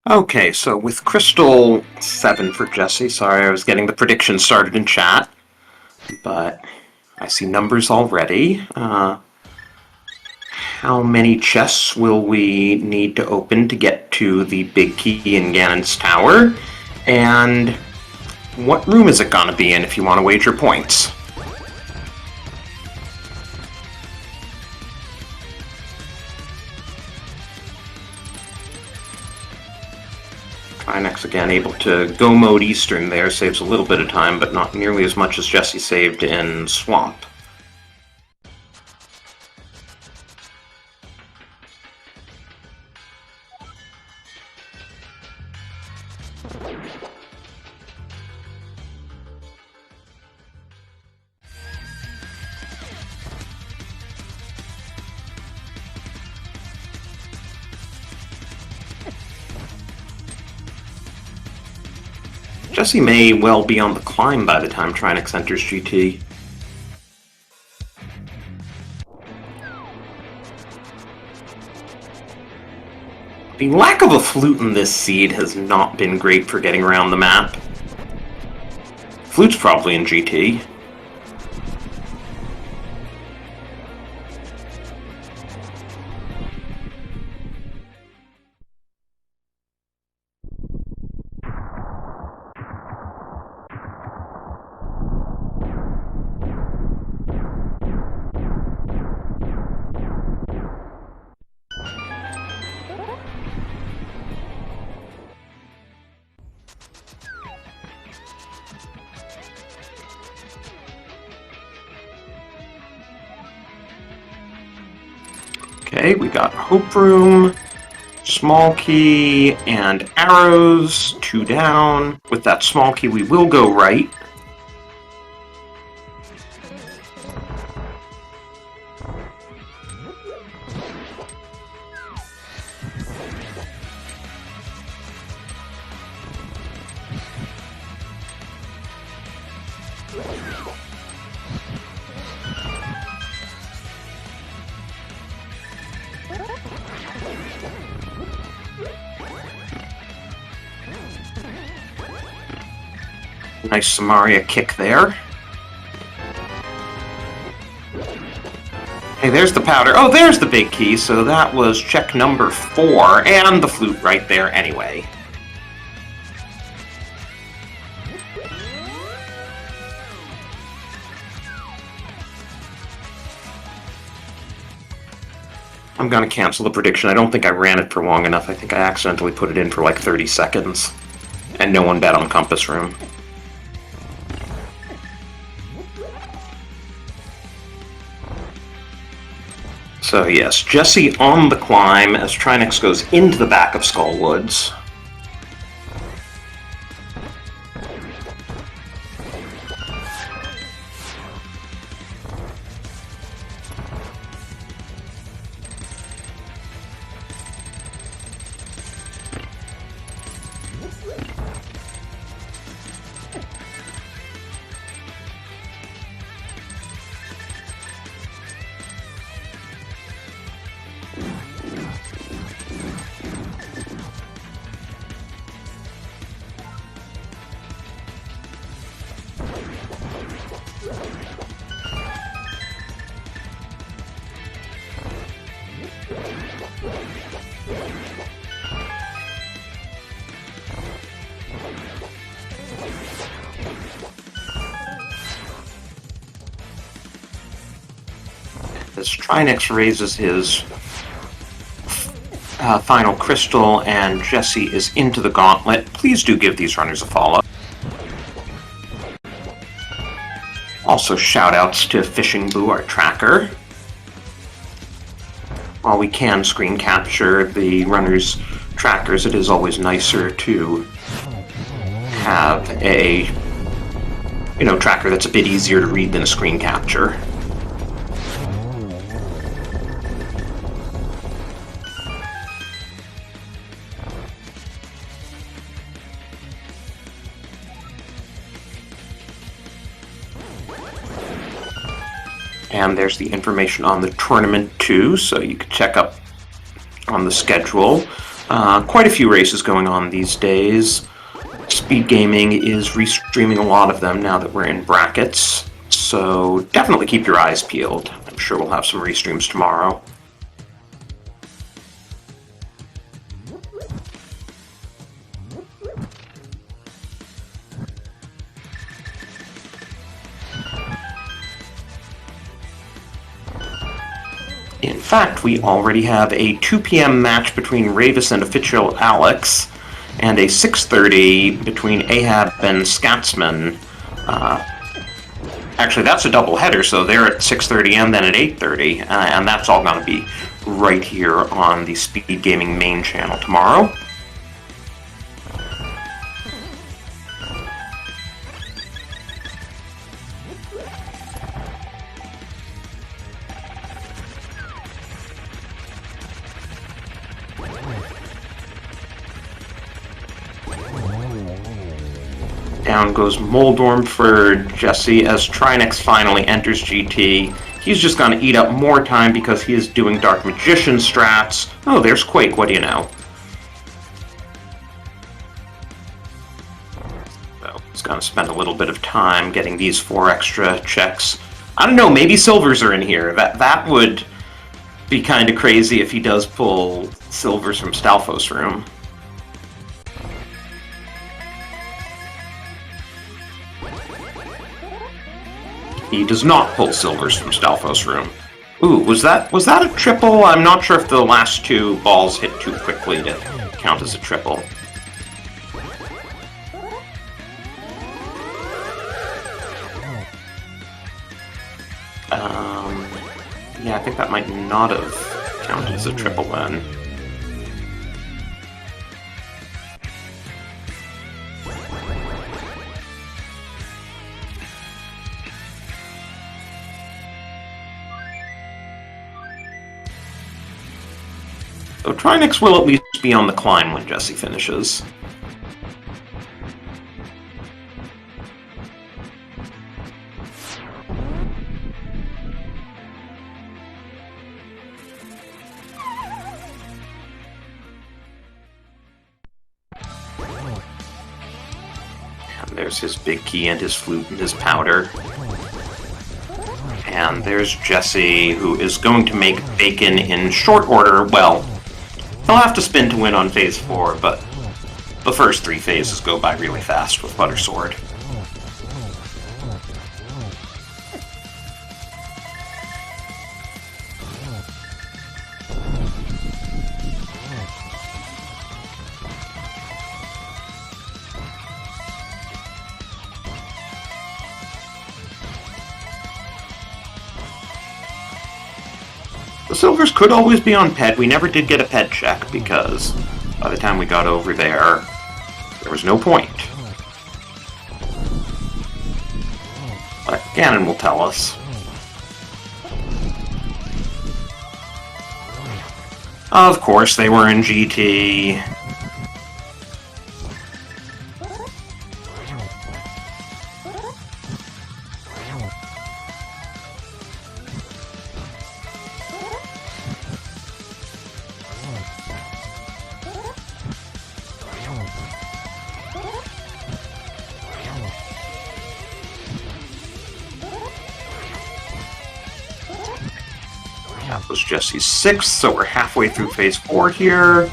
Okay, so with Crystal 7 for Jesse, sorry I was getting the prediction started in chat, but I see numbers already. How many chests will we need to open to get to the big key in Ganon's tower? And what room is it gonna be in if you want to wager points? Trinexx again able to go mode Eastern there, saves a little bit of time, but not nearly as much as Jesse saved in Swamp. Jesse may well be on the climb by the time Trinexx enters GT. The lack of a flute in this seed has not been great for getting around the map. Flute's probably in GT. Okay, we got Hope Room, small key, and arrows, 2 down. With that small key, we will go right. Nice Samaria kick there. Hey, there's the powder. Oh, there's the big key, so that was check number 4, and the flute right there anyway. I'm gonna cancel the prediction. I don't think I ran it for long enough. I think I accidentally put it in for like 30 seconds. And no one bet on Compass Room. So yes, Jesse on the climb as Trinexx goes into the back of Skullwoods. As Trinexx raises his final crystal and Jesse is into the gauntlet, please do give these runners a follow. Also shoutouts to Fishing Boo, our tracker. While we can screen capture the runners' trackers, it is always nicer to have a tracker that's a bit easier to read than a screen capture. And there's the information on the tournament too, so you can check up on the schedule. Quite a few races going on these days. SpeedGaming is restreaming a lot of them now that we're in brackets, so definitely keep your eyes peeled. I'm sure we'll have some restreams tomorrow. In fact, we already have a 2 p.m. match between Ravis and official Alex, and a 6:30 between Ahab and Scatsman. Actually, that's a double header, so they're at 6:30 and then at 8:30, and that's all going to be right here on the SpeedGaming main channel tomorrow. Down goes Moldorm for Jesse as Trinexx finally enters GT. He's just going to eat up more time because he is doing Dark Magician strats. Oh, there's Quake, what do you know? So he's going to spend a little bit of time getting these 4 extra checks. I don't know, maybe silvers are in here. That would be kind of crazy if he does pull silvers from Stalfos' room. He does not pull silvers from Stalfos' room. Ooh, was that a triple? I'm not sure if the last 2 balls hit too quickly to count as a triple. Yeah, I think that might not have counted as a triple then. So Trinexx will at least be on the climb when Jesse finishes. And there's his big key and his flute and his powder. And there's Jesse, who is going to make bacon in short order. Well, he'll have to spin to win on phase 4, but the first 3 phases go by really fast with Butter Sword. The silvers could always be on ped. We never did get a ped check because by the time we got over there was no point. But Ganon will tell us. Of course, they were in GT. That was Jesse's 6th, so we're halfway through phase 4 here.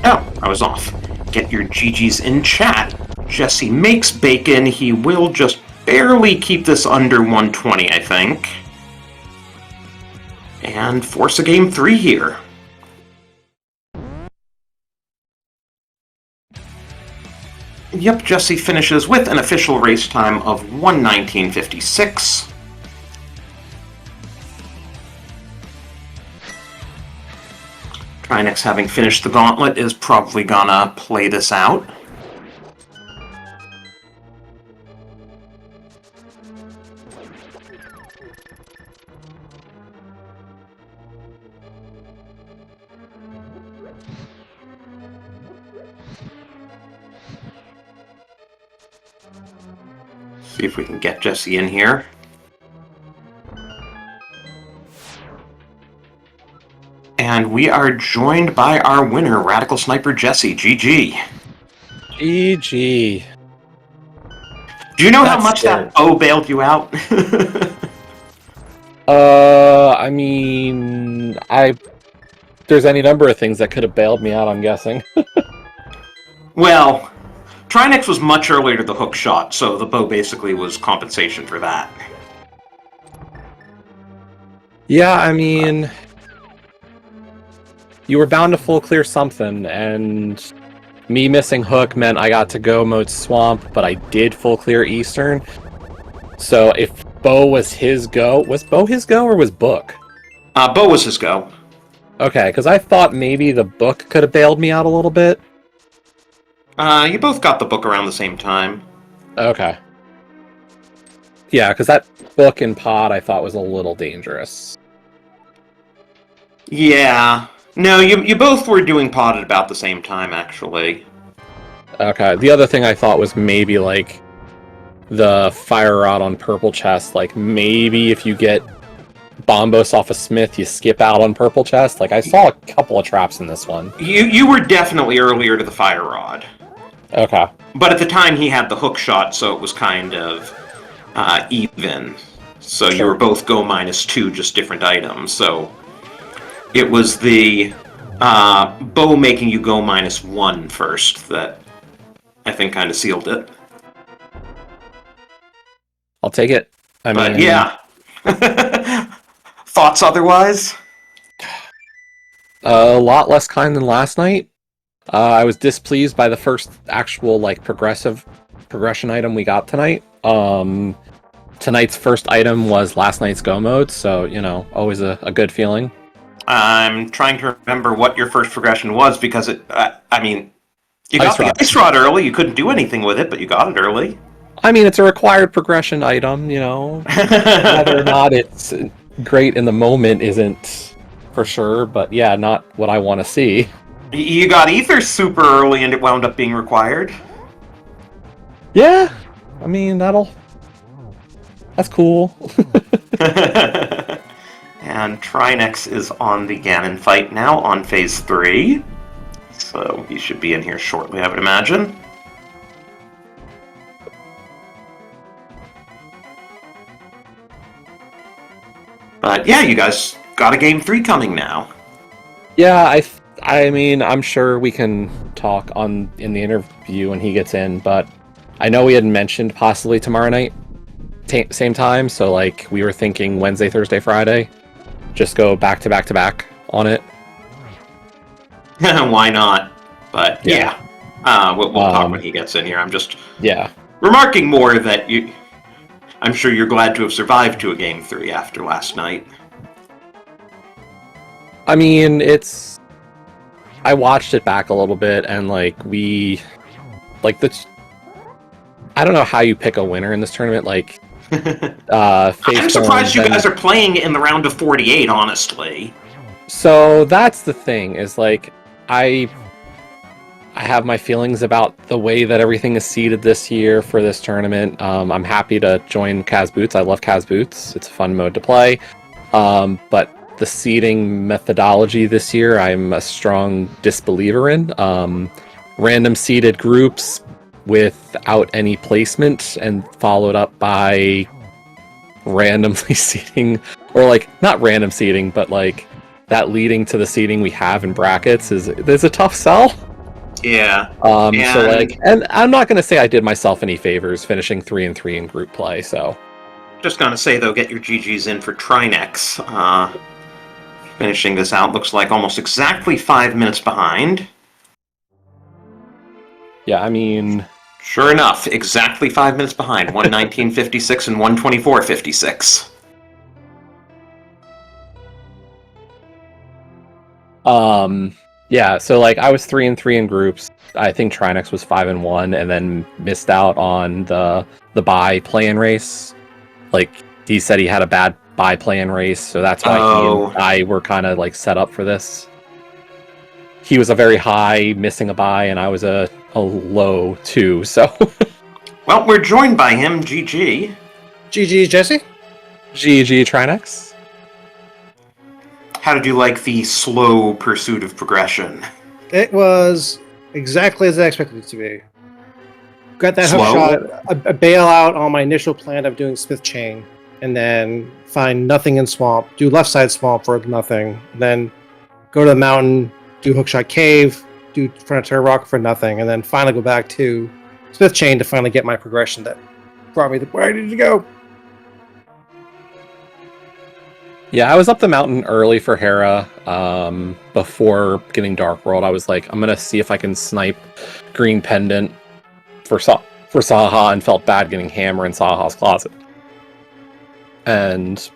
Oh, I was off. Get your GGs in chat. Jesse makes bacon. He will just barely keep this under 120, I think. And force a game 3 here. Yep, Jesse finishes with an official race time of 1:19:56. Trinexx, having finished the gauntlet, is probably gonna play this out. See if we can get Jesse in here. And we are joined by our winner, Radical Sniper Jesse. GG. GG. Do you know how much that bow bailed you out? I mean, there's any number of things that could have bailed me out, I'm guessing. Well, Trinexx was much earlier to the hook shot, so the bow basically was compensation for that. Yeah, I mean, you were bound to full clear something, and me missing hook meant I got to go mode swamp, but I did full clear eastern. So if Bo was his go, was Bo his go or was Book? Bo was his go. Okay, because I thought maybe the Book could have bailed me out a little bit. You both got the book around the same time. Okay. Yeah, because that Book and pod I thought was a little dangerous. Yeah. No, you both were doing pod at about the same time, actually. Okay, the other thing I thought was maybe, like, the fire rod on purple chest, like, maybe if you get Bombos off a Smith, you skip out on purple chest. Like, I saw a couple of traps in this one. You were definitely earlier to the fire rod. Okay. But at the time, he had the hook shot, so it was kind of even. So Sure. You were both go -2, just different items. So it was the bow making you go -1 first that I think kind of sealed it. I'll take it. I But mean, yeah. Thoughts otherwise? a lot less kind than last night. I was displeased by the first actual, like, progression item we got tonight. Tonight's first item was last night's go mode, so, you know, always a good feeling. I'm trying to remember what your first progression was, because it, I mean, you got the Ice ice rod early, you couldn't do anything with it, but you got it early. I mean, it's a required progression item, you know. Whether or not it's great in the moment isn't for sure, but yeah, not what I want to see. You got Ether super early and it wound up being required. Yeah, I mean, that's cool. And Trinexx is on the Ganon fight now on phase 3. So he should be in here shortly, I would imagine. But yeah, you guys got a game 3 coming now. Yeah, I mean, I'm sure we can talk in the interview when he gets in, but I know we had mentioned possibly tomorrow night, same time, so, like, we were thinking Wednesday, Thursday, Friday. Just go back to back to back on it. Why not? But yeah, we'll talk when he gets in here. I'm just remarking more that I'm sure you're glad to have survived to a game 3 after last night. I mean, I watched it back a little bit, and, like, I don't know how you pick a winner in this tournament, like, I'm surprised you guys are playing in the round of 48, honestly. So that's the thing, is, like, I have my feelings about the way that everything is seeded this year for this tournament. I'm happy to join Kaz Boots. I love Kaz Boots. It's a fun mode to play. But the seeding methodology this year, I'm a strong disbeliever in. Random seeded groups without any placement and followed up by randomly seeding, or, like, not random seeding, but, like, that leading to the seeding we have in brackets is a tough sell. Yeah. So, like, and I'm not going to say I did myself any favors finishing 3-3 in group play, so. Just gonna say, though, get your GGs in for Trinexx. Finishing this out, looks like almost exactly 5 minutes behind. Yeah, I mean... Sure enough, exactly 5 minutes behind. 1:19:56 and 1:24:56. Yeah, so, like, I was 3-3 in groups. I think Trinexx was 5-1, and then missed out on the bye play-in race. Like, he said he had a bad bye play-in race, so that's why he and I were kind of, like, set up for this. He was a very high, missing a bye, and I was a low 2, so... Well, we're joined by him, GG. GG, Jesse. GG Trinexx. How did you like the slow pursuit of progression? It was exactly as I expected it to be. Got that hook Slow? shot, a bailout on my initial plan of doing Smith Chain, and then find nothing in Swamp, do left side Swamp for nothing, then go to the mountain, do Hookshot Cave, do Frontier Rock for nothing, and then finally go back to Smith Chain to finally get my progression that brought me to where I needed to go. Yeah, I was up the mountain early for Hera. Before getting Dark World, I was like, I'm gonna see if I can snipe Green Pendant for Saha, and felt bad getting Hammer in Saha's closet. And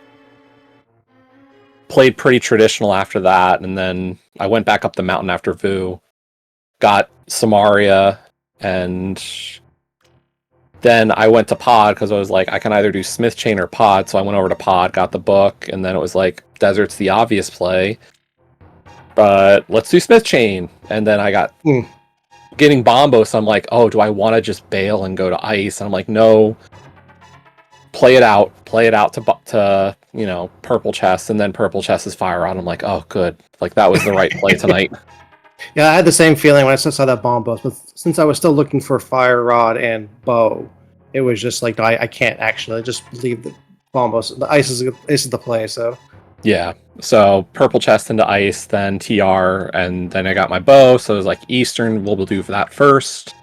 played pretty traditional after that, and then I went back up the mountain after Vu, got Samaria, and then I went to Pod because I was like, I can either do Smith Chain or Pod, so I went over to Pod, got the book, and then it was like, Desert's the obvious play, but let's do Smith Chain. And then I got getting Bombo, so I'm like, oh, do I want to just bail and go to Ice? And I'm like, no, play it out to Purple Chest, and then Purple Chest is Fire Rod. I'm like, oh, good, like that was the right play tonight. Yeah, I had the same feeling when I saw that bomb boss, but since I was still looking for Fire Rod and Bow, it was just like, no, I can't actually just leave the bomb boss. The ice is the play, so. Yeah, so Purple Chest into Ice, then TR, and then I got my bow, so it was like Eastern, we'll do for that first.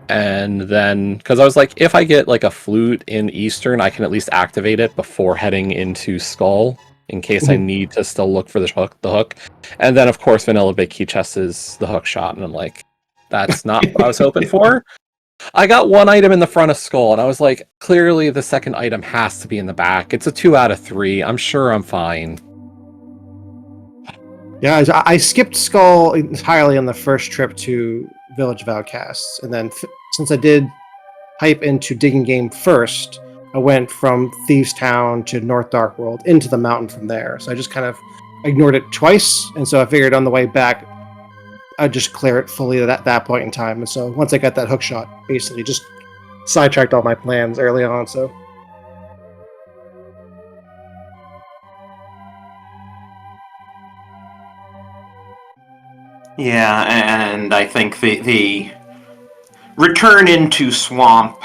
And then, because I was like, if I get like a flute in Eastern, I can at least activate it before heading into Skull, in case I need to still look for the hook. And then, of course, Vanilla Big Key Chest is the hook shot, and I'm like, that's not what I was hoping for. I got one item in the front of Skull, and I was like, clearly the second item has to be in the back. It's a 2 out of 3. I'm sure I'm fine. Yeah, I skipped Skull entirely on the first trip to Village of Outcasts, and then since I did hype into Digging Game first, I went from Thieves Town to North Dark World into the mountain from there. So I just kind of ignored it twice, and so I figured on the way back I'd just clear it fully at that point in time. And so once I got that hook shot, basically just sidetracked all my plans early on. So Yeah, and I think the return into Swamp,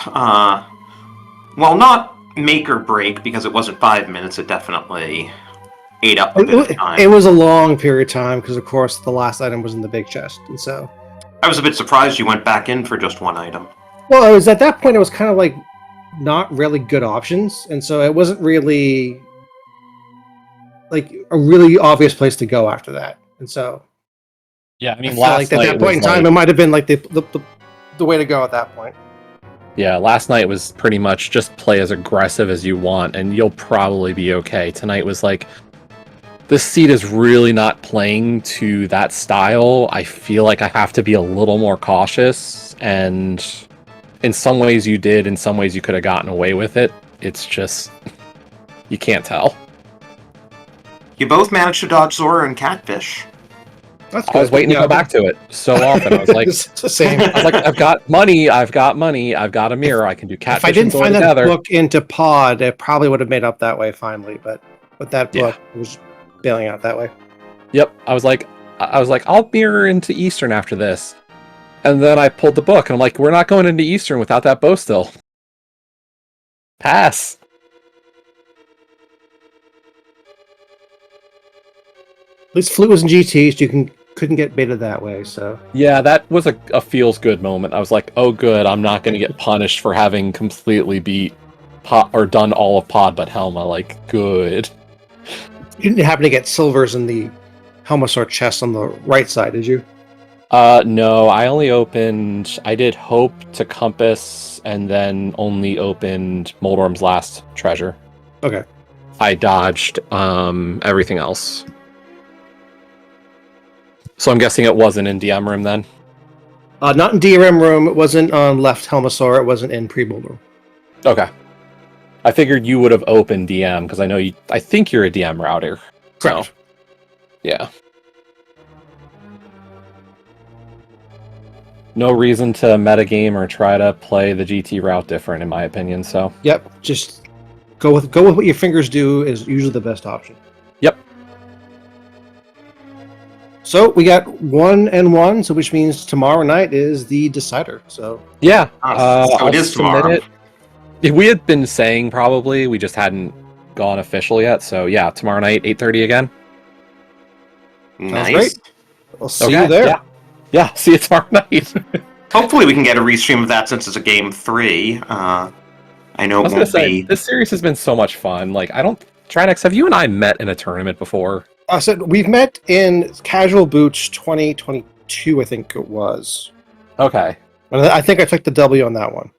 well, not make or break, because it wasn't 5 minutes, it definitely ate up a bit of time. It was a long period of time, because of course the last item was in the big chest, and so... I was a bit surprised you went back in for just one item. Well, it was at that point, it was kind of like not really good options, and so it wasn't really like a really obvious place to go after that, and so... Yeah, I mean, last night at that point in time, it might have been like the way to go at that point. Yeah, last night was pretty much just play as aggressive as you want, and you'll probably be okay. Tonight was like, this seed is really not playing to that style. I feel like I have to be a little more cautious, and in some ways you did, in some ways you could have gotten away with it. It's just, you can't tell. You both managed to dodge Zora and Catfish. That's I was waiting to go back to it so often. I was like, it's the same. I was like, I've got money, I've got a mirror, I can do Catfish. If I didn't find together. that book into Pod, it probably would have made up that way finally. But that book was bailing out that way. Yep, I was like, I'll mirror into Eastern after this, and then I pulled the book, and I'm like, we're not going into Eastern without that bow still. Pass. At least Flute was in GT, so you couldn't get baited that way. So Yeah, that was a feels good moment. I was like, oh good, I'm not going to get punished for having completely beat Pod, or done all of Pod but Helma. Like, good. you didn't happen to get silvers in the Helmasaur chest on the right side, did you? No, I did Hope to Compass, and then only opened Moldorm's last treasure. Okay. I dodged everything else. So I'm guessing it wasn't in DM room then? Not in DRM room. It wasn't on left Helmasaur. It wasn't in pre-build room. Okay. I figured you would have opened DM, because I think you're a DM router. Correct. So, yeah. no reason to metagame or try to play the GT route different, in my opinion. So, Yep, just go with what your fingers do is usually the best option. yep. So we got 1-1, so which means tomorrow night is the decider. So Yeah. So I'll it is submit tomorrow. it. We had been saying probably, we just hadn't gone official yet. So yeah, tomorrow night, 8:30 again. sounds Nice. great. We'll see Okay, you there. yeah. Yeah, see you tomorrow night. Hopefully we can get a restream of that since it's a game 3. I know I it was gonna won't say, be. this series has been so much fun. Like, Trinexx, have you and I met in a tournament before? I said we've met in Casual Boots 2022, I think it was. Okay. But I think I took the W on that one.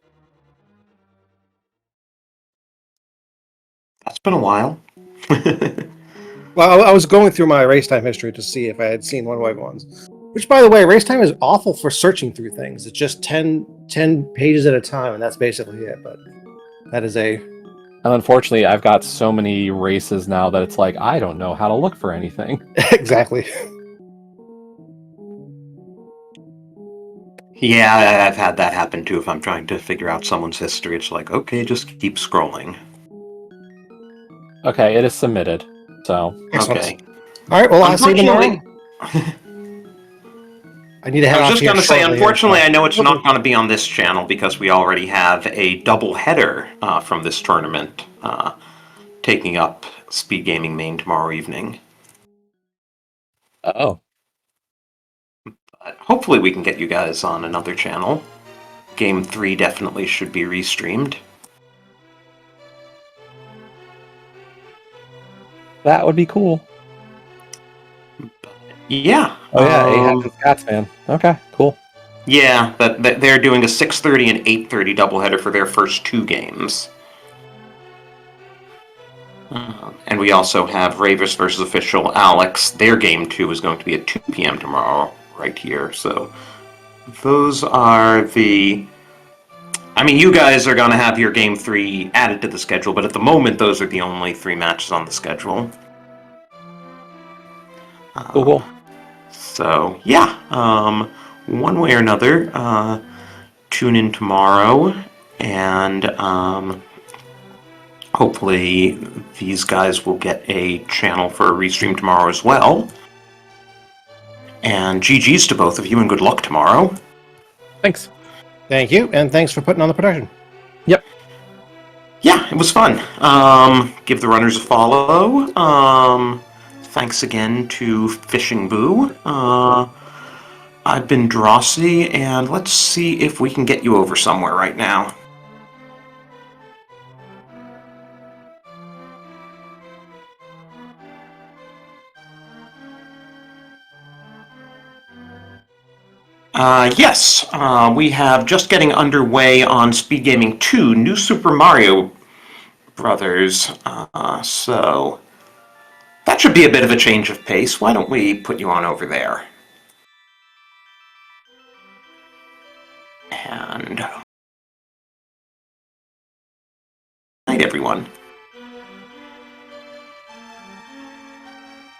That's been a while. Well, I was going through my race time history to see if I had seen one white ones. Which, by the way, race time is awful for searching through things. It's just 10 pages at a time, and that's basically it. But that is a... And unfortunately, I've got so many races now that it's like, I don't know how to look for anything. exactly. Yeah, I've had that happen too. If I'm trying to figure out someone's history, it's like, okay, just keep scrolling. Okay, it is submitted. So, Excellent. Okay. All right, well, I'll see you tomorrow. Unfortunately, I need to head I was off just here going to say, shortly unfortunately, here, I so- know it's not going to be on this channel because we already have a double header from this tournament taking up Speed Gaming Main tomorrow evening. oh. But hopefully we can get you guys on another channel. Game 3 definitely should be restreamed. That would be cool. Yeah. Oh yeah, Ahab and Scats, man. Okay, cool. Yeah, but they're doing a 6:30 and 8:30 doubleheader for their first 2 games. And we also have Ravers versus Official Alex. Their game 2 is going to be at 2 p.m. tomorrow, right here. So those are the... I mean, you guys are going to have your game 3 added to the schedule, but at the moment, those are the only 3 matches on the schedule. Cool. So, yeah, one way or another, tune in tomorrow, and hopefully these guys will get a channel for a restream tomorrow as well. And GG's to both of you, and good luck tomorrow. Thanks. Thank you, and thanks for putting on the production. Yep. Yeah, it was fun. Give the runners a follow. Thanks again to Fishing Boo. I've been Drosy, and let's see if we can get you over somewhere right now. Yes, we have just getting underway on Speed Gaming 2, New Super Mario Brothers. So that should be a bit of a change of pace. Why don't we put you on over there? And... Night, everyone.